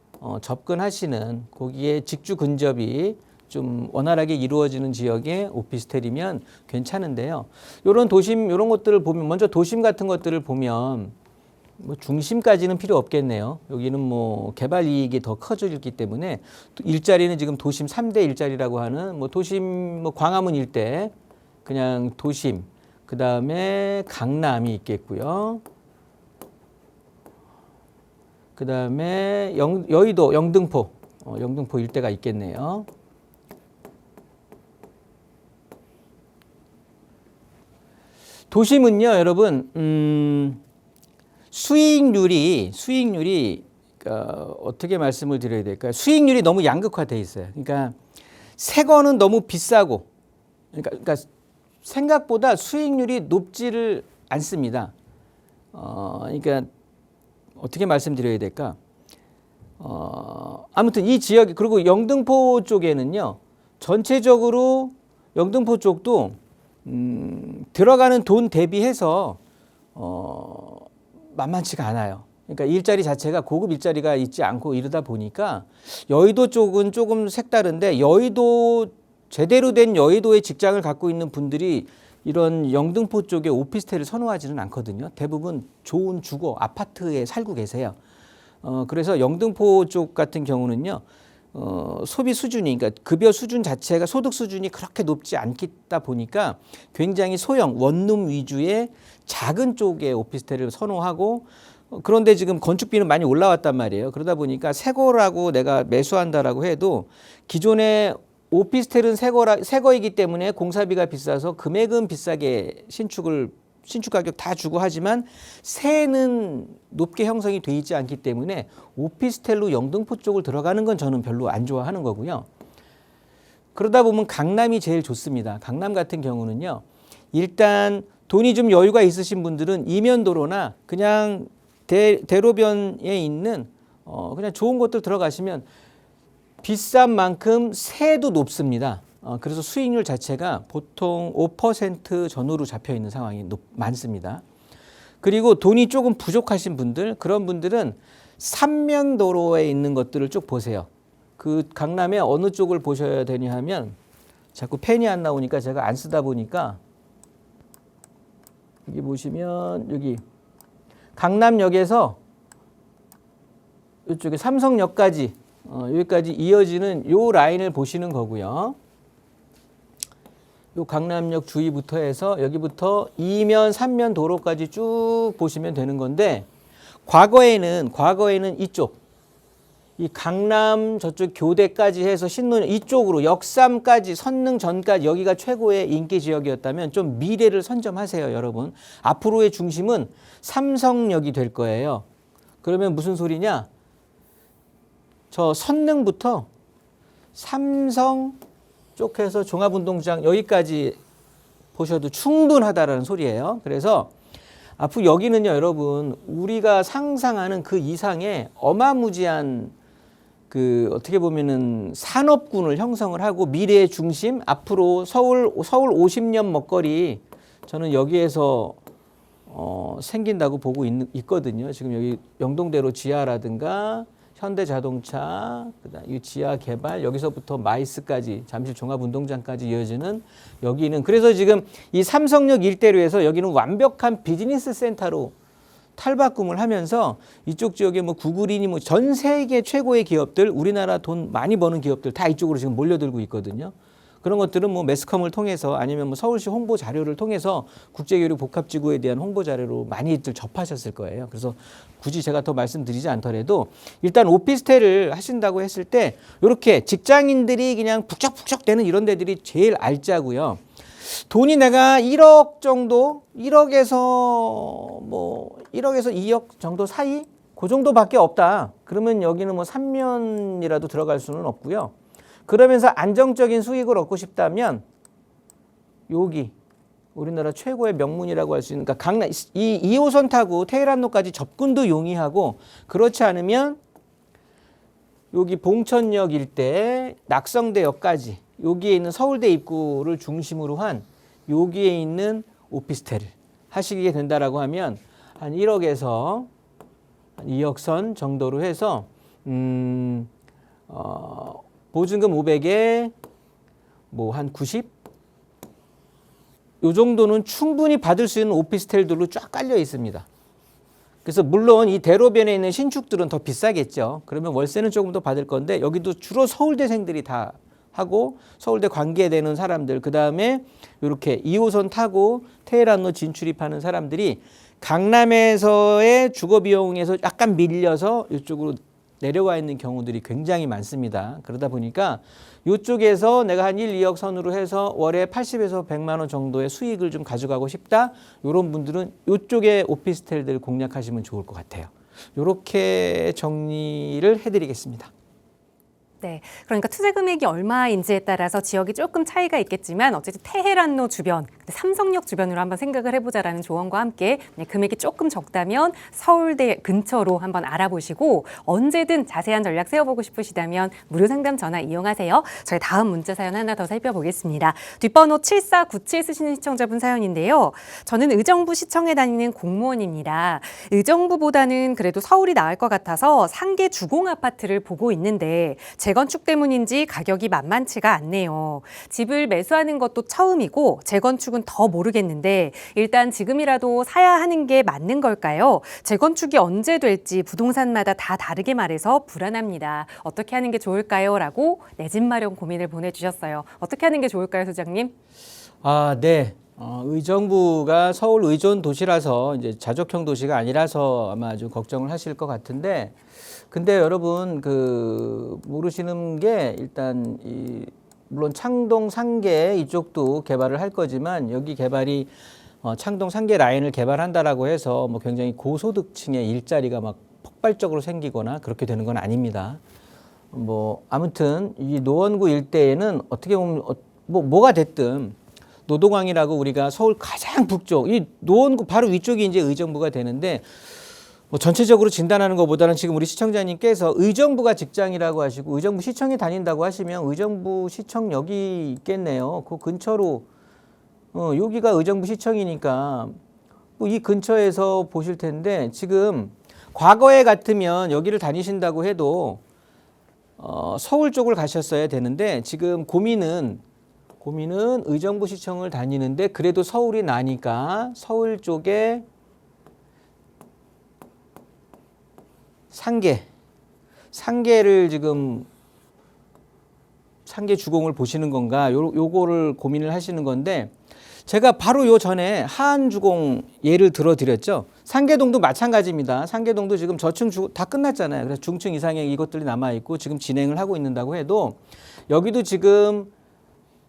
접근하시는 거기에 직주 근접이 좀 원활하게 이루어지는 지역의 오피스텔이면 괜찮은데요. 이런 도심 이런 것들을 보면 먼저 도심 같은 것들을 보면 뭐 중심까지는 필요 없겠네요. 여기는 뭐 개발 이익이 더 커지기 때문에 일자리는 지금 도심 3대 일자리라고 하는 뭐 도심 뭐 광화문 일대 그냥 도심 그다음에 강남이 있겠고요. 그다음에 여의도 영등포 영등포 일대가 있겠네요. 도심은요, 여러분, 수익률이 어떻게 말씀을 드려야 될까요? 수익률이 너무 양극화돼 있어요. 그러니까 새 거는 너무 비싸고, 그러니까 생각보다 수익률이 높지를 않습니다. 그러니까 어떻게 말씀드려야 될까? 아무튼 이 지역 그리고 영등포 쪽에는요, 전체적으로 영등포 쪽도 들어가는 돈 대비해서 만만치가 않아요. 그러니까 일자리 자체가 고급 일자리가 있지 않고 이러다 보니까 여의도 쪽은 조금 색다른데 여의도 제대로 된 여의도의 직장을 갖고 있는 분들이 이런 영등포 쪽에 오피스텔을 선호하지는 않거든요. 대부분 좋은 주거 아파트에 살고 계세요. 그래서 영등포 쪽 같은 경우는요. 소비 수준이 그러니까 급여 수준 자체가 소득 수준이 그렇게 높지 않다 보니까 굉장히 소형 원룸 위주의 작은 쪽의 오피스텔을 선호하고 그런데 지금 건축비는 많이 올라왔단 말이에요. 그러다 보니까 새 거라고 내가 매수한다라고 해도 기존의 오피스텔은 새 거이기 때문에 공사비가 비싸서 금액은 비싸게 신축 가격 다 주고 하지만 세는 높게 형성이 돼 있지 않기 때문에 오피스텔로 영등포 쪽을 들어가는 건 저는 별로 안 좋아하는 거고요. 그러다 보면 강남이 제일 좋습니다. 강남 같은 경우는요. 일단 돈이 좀 여유가 있으신 분들은 이면도로나 그냥 대로변에 있는 그냥 좋은 곳들 들어가시면 비싼 만큼 세도 높습니다. 그래서 수익률 자체가 보통 5% 전후로 잡혀 있는 상황이 많습니다. 그리고 돈이 조금 부족하신 분들, 그런 분들은 삼면도로에 있는 것들을 쭉 보세요. 그 강남에 어느 쪽을 보셔야 되냐 하면 자꾸 펜이 안 나오니까 제가 안 쓰다 보니까 여기 보시면 여기 강남역에서 이쪽에 삼성역까지 여기까지 이어지는 요 라인을 보시는 거고요. 요 강남역 주위부터 해서 여기부터 2면, 3면 도로까지 쭉 보시면 되는 건데 과거에는 이쪽 이 강남 저쪽 교대까지 해서 신논 이쪽으로 역삼까지 선릉 전까지 여기가 최고의 인기 지역이었다면 좀 미래를 선점하세요, 여러분. 앞으로의 중심은 삼성역이 될 거예요. 그러면 무슨 소리냐? 저 선릉부터 삼성 쪽에서 종합운동장 여기까지 보셔도 충분하다라는 소리예요. 그래서 앞으로 여기는요, 여러분, 우리가 상상하는 그 이상의 어마무지한 그 어떻게 보면은 산업군을 형성을 하고 미래의 중심, 앞으로 서울 50년 먹거리 저는 여기에서 생긴다고 보고 있거든요. 지금 여기 영동대로 지하라든가 현대자동차, 그다음 이 지하 개발, 여기서부터 마이스까지 잠실 종합운동장까지 이어지는 여기는 그래서 지금 이 삼성역 일대로 해서 여기는 완벽한 비즈니스 센터로 탈바꿈을 하면서 이쪽 지역에 뭐 구글이니 뭐 전 세계 최고의 기업들, 우리나라 돈 많이 버는 기업들 다 이쪽으로 지금 몰려들고 있거든요. 그런 것들은 뭐 매스컴을 통해서 아니면 뭐 서울시 홍보 자료를 통해서 국제교류 복합지구에 대한 홍보 자료로 많이들 접하셨을 거예요. 그래서 굳이 제가 더 말씀드리지 않더라도 일단 오피스텔을 하신다고 했을 때 이렇게 직장인들이 그냥 북적북적 되는 이런 데들이 제일 알짜고요. 돈이 내가 1억 정도, 1억에서 2억 정도 사이? 그 정도밖에 없다. 그러면 여기는 뭐 3면이라도 들어갈 수는 없고요. 그러면서 안정적인 수익을 얻고 싶다면 여기 우리나라 최고의 명문이라고 할 수 있는 그러니까 강남 이 2호선 타고 테헤란로까지 접근도 용이하고 그렇지 않으면 여기 봉천역 일대 낙성대역까지 여기에 있는 서울대 입구를 중심으로 한 여기에 있는 오피스텔을 하시게 된다라고 하면 한 1억에서 한 2억 선 정도로 해서 보증금 500에 뭐 한 90? 요 정도는 충분히 받을 수 있는 오피스텔들로 쫙 깔려 있습니다. 그래서 물론 이 대로변에 있는 신축들은 더 비싸겠죠. 그러면 월세는 조금 더 받을 건데 여기도 주로 서울대생들이 다 하고 서울대 관계되는 사람들 그다음에 이렇게 2호선 타고 테헤란로 진출입하는 사람들이 강남에서의 주거 비용에서 약간 밀려서 이쪽으로 내려와 있는 경우들이 굉장히 많습니다. 그러다 보니까 이쪽에서 내가 한 1, 2억 선으로 해서 월에 80에서 100만 원 정도의 수익을 좀 가져가고 싶다. 이런 분들은 이쪽에 오피스텔들 공략하시면 좋을 것 같아요. 이렇게 정리를 해드리겠습니다. 네, 그러니까 투자 금액이 얼마인지에 따라서 지역이 조금 차이가 있겠지만 어쨌든 테헤란로 주변, 삼성역 주변으로 한번 생각을 해보자라는 조언과 함께 금액이 조금 적다면 서울대 근처로 한번 알아보시고 언제든 자세한 전략 세워보고 싶으시다면 무료 상담 전화 이용하세요. 저희 다음 문자 사연 하나 더 살펴보겠습니다. 뒷번호 7497 쓰시는 시청자분 사연인데요. 저는 의정부 시청에 다니는 공무원입니다. 의정부보다는 그래도 서울이 나을 것 같아서 상계 주공 아파트를 보고 있는데 재건축 때문인지 가격이 만만치가 않네요. 집을 매수하는 것도 처음이고 재건축은 더 모르겠는데 일단 지금이라도 사야 하는 게 맞는 걸까요? 재건축이 언제 될지 부동산마다 다 다르게 말해서 불안합니다. 어떻게 하는 게 좋을까요? 라고 내 집 마련 고민을 보내주셨어요. 어떻게 하는 게 좋을까요, 소장님? 네. 의정부가 서울 의존 도시라서 이제 자족형 도시가 아니라서 아마 좀 걱정을 하실 것 같은데 근데 여러분 모르시는 게 일단 물론 창동 상계 이쪽도 개발을 할 거지만 여기 개발이 창동 상계 라인을 개발한다라고 해서 뭐 굉장히 고소득층의 일자리가 막 폭발적으로 생기거나 그렇게 되는 건 아닙니다. 뭐 아무튼 이 노원구 일대에는 어떻게 보면 뭐가 됐든 노동항이라고 우리가 서울 가장 북쪽, 이 노원구 바로 위쪽이 이제 의정부가 되는데 뭐 전체적으로 진단하는 것보다는 지금 우리 시청자님께서 의정부가 직장이라고 하시고 의정부 시청에 다닌다고 하시면 의정부 시청역이 있겠네요. 그 근처로 여기가 의정부 시청이니까 뭐 이 근처에서 보실 텐데 지금 과거에 같으면 여기를 다니신다고 해도 서울 쪽을 가셨어야 되는데 지금 고민은 의정부 시청을 다니는데 그래도 서울이 나니까 서울 쪽에 상계를 지금 상계 주공을 보시는 건가 요거를 고민을 하시는 건데 제가 바로 요 전에 하안주공 예를 들어드렸죠. 상계동도 마찬가지입니다. 상계동도 지금 저층 다 끝났잖아요. 그래서 중층 이상의 이것들이 남아있고 지금 진행을 하고 있는다고 해도 여기도 지금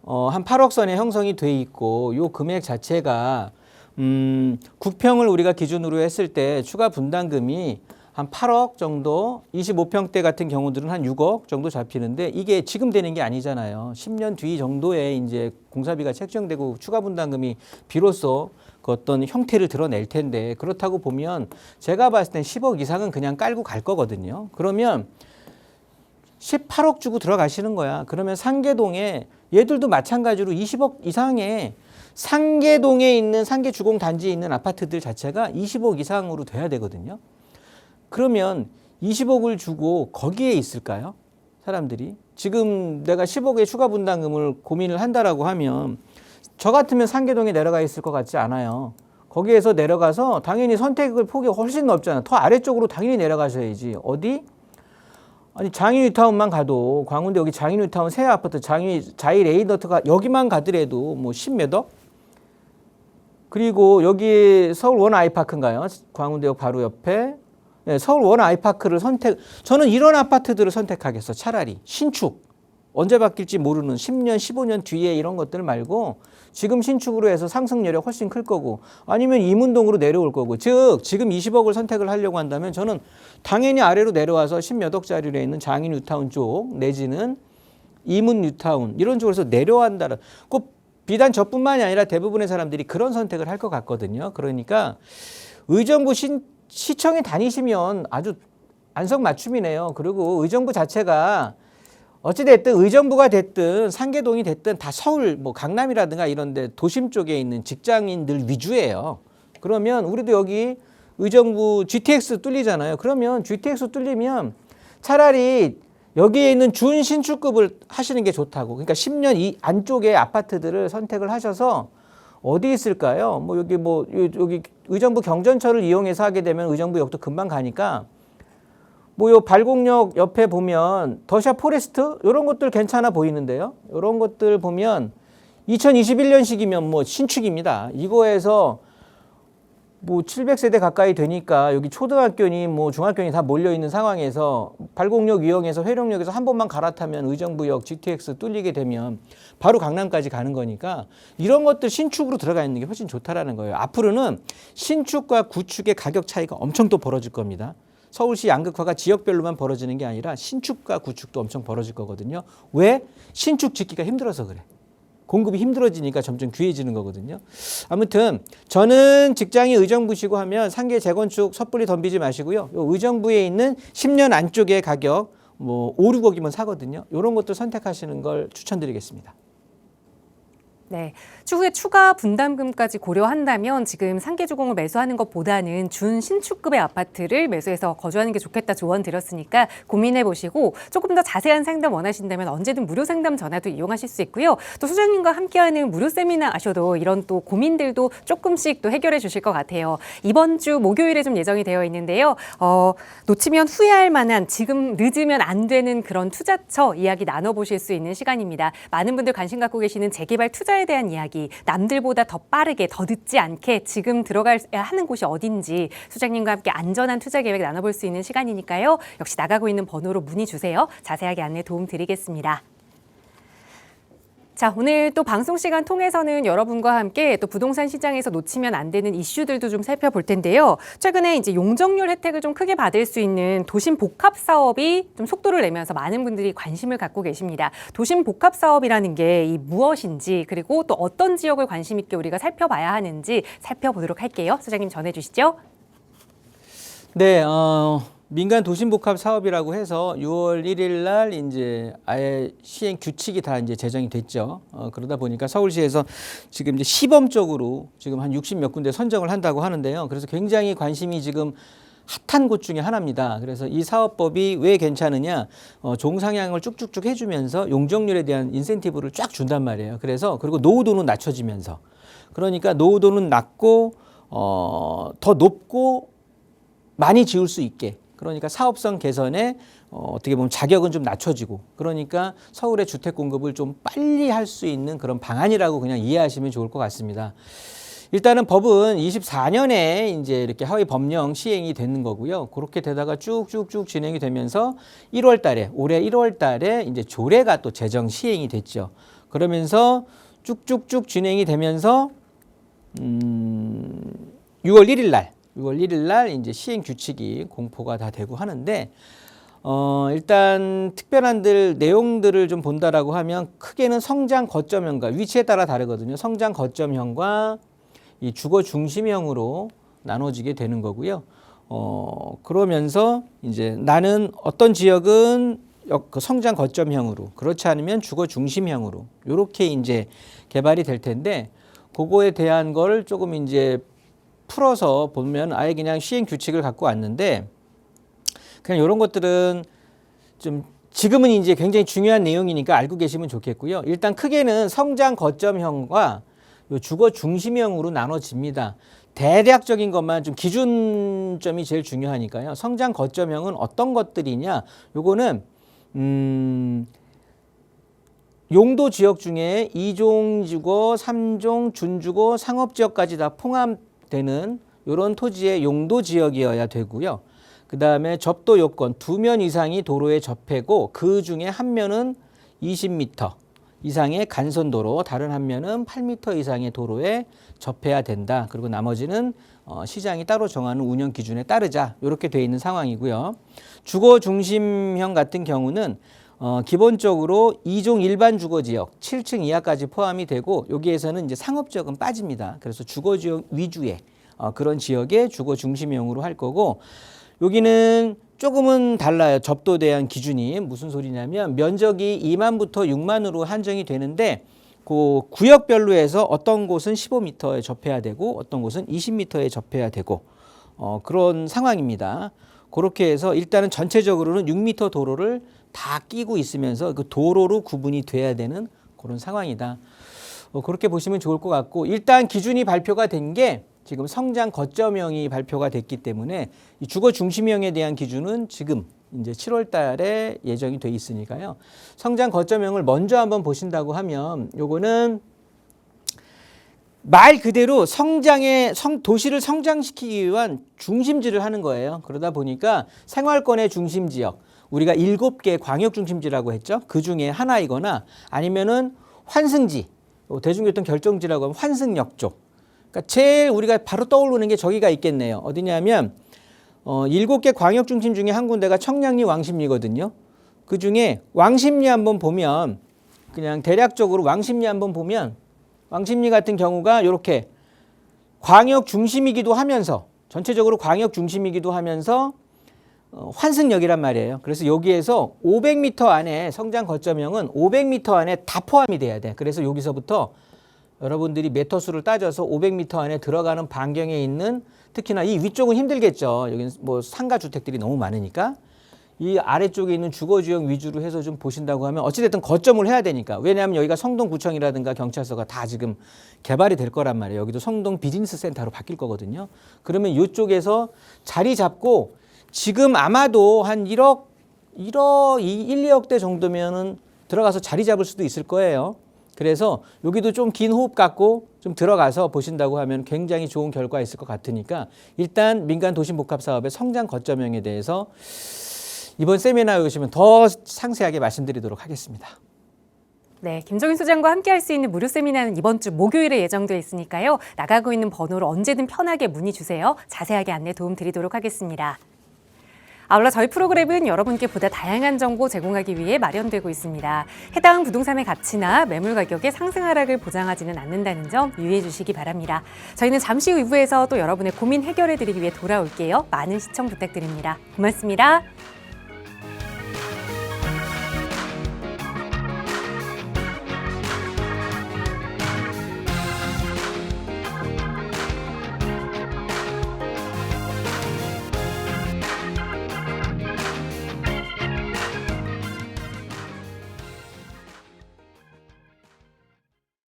한 8억 선에 형성이 돼 있고 요 금액 자체가 9평을 우리가 기준으로 했을 때 추가 분담금이 한 8억 정도, 25평대 같은 경우들은 한 6억 정도 잡히는데 이게 지금 되는 게 아니잖아요. 10년 뒤 정도에 이제 공사비가 책정되고 추가 분담금이 비로소 그 어떤 형태를 드러낼 텐데 그렇다고 보면 제가 봤을 땐 10억 이상은 그냥 깔고 갈 거거든요. 그러면 18억 주고 들어가시는 거야. 그러면 상계동에 얘들도 마찬가지로 20억 이상의 상계동에 있는 상계 주공 단지에 있는 아파트들 자체가 20억 이상으로 돼야 되거든요. 그러면 20억을 주고 거기에 있을까요? 사람들이. 지금 내가 10억의 추가 분담금을 고민을 한다라고 하면 저 같으면 상계동에 내려가 있을 것 같지 않아요. 거기에서 내려가서 당연히 선택의 폭이 훨씬 넓잖아요. 더 아래쪽으로 당연히 내려가셔야지. 어디? 아니 장인뉴타운만 가도 광운대 여기 장인뉴타운 새 아파트 자이 레이더트가 여기만 가더라도 뭐 10몇 억? 그리고 여기 서울 원 아이파크인가요? 광운대역 바로 옆에 서울 원 아이파크를 저는 이런 아파트들을 선택하겠어. 차라리 신축 언제 바뀔지 모르는 10년 15년 뒤에 이런 것들 말고 지금 신축으로 해서 상승률이 훨씬 클 거고 아니면 이문동으로 내려올 거고 즉 지금 20억을 선택을 하려고 한다면 저는 당연히 아래로 내려와서 10몇 억짜리로 있는 장인 뉴타운 쪽 내지는 이문 뉴타운 이런 쪽으로서 내려간다는 꼭 비단 저뿐만이 아니라 대부분의 사람들이 그런 선택을 할 것 같거든요. 그러니까 의정부 시청에 다니시면 아주 안성맞춤이네요. 그리고 의정부 자체가 어찌됐든 의정부가 됐든 상계동이 됐든 다 서울 뭐 강남이라든가 이런 데 도심 쪽에 있는 직장인들 위주예요. 그러면 우리도 여기 의정부 GTX 뚫리잖아요. 그러면 GTX 뚫리면 차라리 여기에 있는 준신축급을 하시는 게 좋다고. 그러니까 10년 이 안쪽에 아파트들을 선택을 하셔서 어디 있을까요? 여기 의정부 경전철을 이용해서 하게 되면 의정부역도 금방 가니까 요 발곡역 옆에 보면 더샵 포레스트 이런 것들 괜찮아 보이는데요. 이런 것들 보면 2021년식이면 뭐 신축입니다. 이거에서 뭐 700세대 가까이 되니까 여기 초등학교니 뭐 중학교니 다 몰려 있는 상황에서 발곡역 이용해서 회룡역에서 한 번만 갈아타면 의정부역 GTX 뚫리게 되면 바로 강남까지 가는 거니까 이런 것들 신축으로 들어가 있는 게 훨씬 좋다라는 거예요. 앞으로는 신축과 구축의 가격 차이가 엄청 또 벌어질 겁니다. 서울시 양극화가 지역별로만 벌어지는 게 아니라 신축과 구축도 엄청 벌어질 거거든요. 왜? 신축 짓기가 힘들어서 그래. 공급이 힘들어지니까 점점 귀해지는 거거든요. 아무튼 저는 직장이 의정부시고 하면 상계 재건축 섣불리 덤비지 마시고요. 요 의정부에 있는 10년 안쪽의 가격 뭐 5, 6억이면 사거든요. 이런 것도 선택하시는 걸 추천드리겠습니다. 네, 추후에 추가 분담금까지 고려한다면 지금 상계주공을 매수하는 것보다는 준신축급의 아파트를 매수해서 거주하는 게 좋겠다 조언 드렸으니까 고민해 보시고 조금 더 자세한 상담 원하신다면 언제든 무료 상담 전화도 이용하실 수 있고요. 또 소장님과 함께하는 무료 세미나 아셔도 이런 또 고민들도 조금씩 또 해결해 주실 것 같아요. 이번 주 목요일에 좀 예정이 되어 있는데요. 놓치면 후회할 만한 지금 늦으면 안 되는 그런 투자처 이야기 나눠보실 수 있는 시간입니다. 많은 분들 관심 갖고 계시는 재개발 투자에 대한 이야기, 남들보다 더 빠르게 더 늦지 않게 지금 들어가야 하는 곳이 어딘지 소장님과 함께 안전한 투자 계획 나눠볼 수 있는 시간이니까요. 역시 나가고 있는 번호로 문의 주세요. 자세하게 안내 도움 드리겠습니다. 자, 오늘 또 방송 시간 통해서는 여러분과 함께 또 부동산 시장에서 놓치면 안 되는 이슈들도 좀 살펴볼 텐데요. 최근에 이제 용적률 혜택을 좀 크게 받을 수 있는 도심 복합 사업이 좀 속도를 내면서 많은 분들이 관심을 갖고 계십니다. 도심 복합 사업이라는 게 이 무엇인지 그리고 또 어떤 지역을 관심 있게 우리가 살펴봐야 하는지 살펴보도록 할게요. 소장님 전해 주시죠. 네, 민간 도심복합 사업이라고 해서 6월 1일 날 이제 아예 시행 규칙이 다 이제 제정이 됐죠. 그러다 보니까 서울시에서 지금 이제 시범적으로 지금 한 60 몇 군데 선정을 한다고 하는데요. 그래서 굉장히 관심이 지금 핫한 곳 중에 하나입니다. 그래서 이 사업법이 왜 괜찮으냐, 종상향을 쭉쭉쭉 해주면서 용적률에 대한 인센티브를 쫙 준단 말이에요. 그래서 그리고 노후도는 낮춰지면서, 그러니까 노후도는 낮고 더 높고 많이 지을 수 있게, 그러니까 사업성 개선에 어떻게 보면 자격은 좀 낮춰지고, 그러니까 서울의 주택 공급을 좀 빨리 할 수 있는 그런 방안이라고 그냥 이해하시면 좋을 것 같습니다. 일단은 법은 24년에 이제 이렇게 하위 법령 시행이 되는 거고요. 그렇게 되다가 쭉쭉쭉 진행이 되면서 1월 달에, 올해 1월 달에 이제 조례가 또 제정 시행이 됐죠. 그러면서 쭉쭉쭉 진행이 되면서 6월 1일 날 이제 시행 규칙이 공포가 다 되고 하는데, 일단 특별한들 내용들을 좀 본다라고 하면 크게는 성장 거점형과 위치에 따라 다르거든요. 성장 거점형과 이 주거 중심형으로 나눠지게 되는 거고요. 그러면서 이제 나는 어떤 지역은 성장 거점형으로, 그렇지 않으면 주거 중심형으로 이렇게 이제 개발이 될 텐데, 그거에 대한 걸 조금 이제 풀어서 보면 아예 그냥 시행 규칙을 갖고 왔는데, 그냥 이런 것들은 좀 지금은 이제 굉장히 중요한 내용이니까 알고 계시면 좋겠고요. 일단 크게는 성장 거점형과 주거 중심형으로 나눠집니다. 대략적인 것만 좀 기준점이 제일 중요하니까요. 성장 거점형은 어떤 것들이냐? 요거는 용도 지역 중에 2종 주거, 3종 준주거, 상업지역까지 다 포함되는 이런 토지의 용도 지역이어야 되고요. 그 다음에 접도 요건 2면 이상이 도로에 접해고 그 중에 한 면은 20m 이상의 간선도로, 다른 한 면은 8m 이상의 도로에 접해야 된다. 그리고 나머지는 시장이 따로 정하는 운영 기준에 따르자, 이렇게 되어 있는 상황이고요. 주거 중심형 같은 경우는 기본적으로 2종 일반 주거지역 7층 이하까지 포함이 되고, 여기에서는 이제 상업지역은 빠집니다. 그래서 주거지역 위주의 그런 지역의 주거 중심형으로 할 거고, 여기는 조금은 달라요. 접도에 대한 기준이 무슨 소리냐면 면적이 2만부터 6만으로 한정이 되는데, 그 구역별로 해서 어떤 곳은 15m에 접해야 되고 어떤 곳은 20m에 접해야 되고 그런 상황입니다. 그렇게 해서 일단은 전체적으로는 6m 도로를 다 끼고 있으면서 그 도로로 구분이 돼야 되는 그런 상황이다. 그렇게 보시면 좋을 것 같고, 일단 기준이 발표가 된 게 지금 성장 거점형이 발표가 됐기 때문에 이 주거 중심형에 대한 기준은 지금 이제 7월 달에 예정이 돼 있으니까요. 성장 거점형을 먼저 한번 보신다고 하면, 요거는 말 그대로 도시를 성장시키기 위한 중심지를 하는 거예요. 그러다 보니까 생활권의 중심지역, 우리가 7개 광역 중심지라고 했죠. 그 중에 하나이거나 아니면은 환승지, 대중교통 결정지라고 하면 환승역 쪽. 그러니까 제일 우리가 바로 떠오르는 게 저기가 있겠네요. 어디냐면 7개 광역 중심 중에 한 군데가 청량리 왕십리거든요. 그 중에 왕십리 한번 보면, 그냥 대략적으로 왕십리 한번 보면, 왕십리 같은 경우가 이렇게 광역 중심이기도 하면서, 전체적으로 광역 중심이기도 하면서 환승역이란 말이에요. 그래서 여기에서 500m 안에 성장 거점형은 500m 안에 다 포함이 돼야 돼. 그래서 여기서부터 여러분들이 미터 수를 따져서 500m 안에 들어가는 반경에 있는, 특히나 이 위쪽은 힘들겠죠. 여기는 뭐 상가 주택들이 너무 많으니까 이 아래쪽에 있는 주거지역 위주로 해서 좀 보신다고 하면 어찌됐든 거점을 해야 되니까. 왜냐하면 여기가 성동구청이라든가 경찰서가 다 지금 개발이 될 거란 말이에요. 여기도 성동 비즈니스 센터로 바뀔 거거든요. 그러면 이쪽에서 자리 잡고, 지금 아마도 한 1억, 2억대 정도면은 들어가서 자리 잡을 수도 있을 거예요. 그래서 여기도 좀 긴 호흡 갖고 좀 들어가서 보신다고 하면 굉장히 좋은 결과 있을 것 같으니까, 일단 민간 도심복합 사업의 성장 거점형에 대해서 이번 세미나에 오시면 더 상세하게 말씀드리도록 하겠습니다. 네, 김종인 소장과 함께 할 수 있는 무료 세미나는 이번 주 목요일에 예정되어 있으니까요. 나가고 있는 번호로 언제든 편하게 문의 주세요. 자세하게 안내 도움 드리도록 하겠습니다. 아울러 저희 프로그램은 여러분께 보다 다양한 정보 제공하기 위해 마련되고 있습니다. 해당 부동산의 가치나 매물 가격의 상승 하락을 보장하지는 않는다는 점 유의해 주시기 바랍니다. 저희는 잠시 후 2부에서 또 여러분의 고민 해결해 드리기 위해 돌아올게요. 많은 시청 부탁드립니다. 고맙습니다.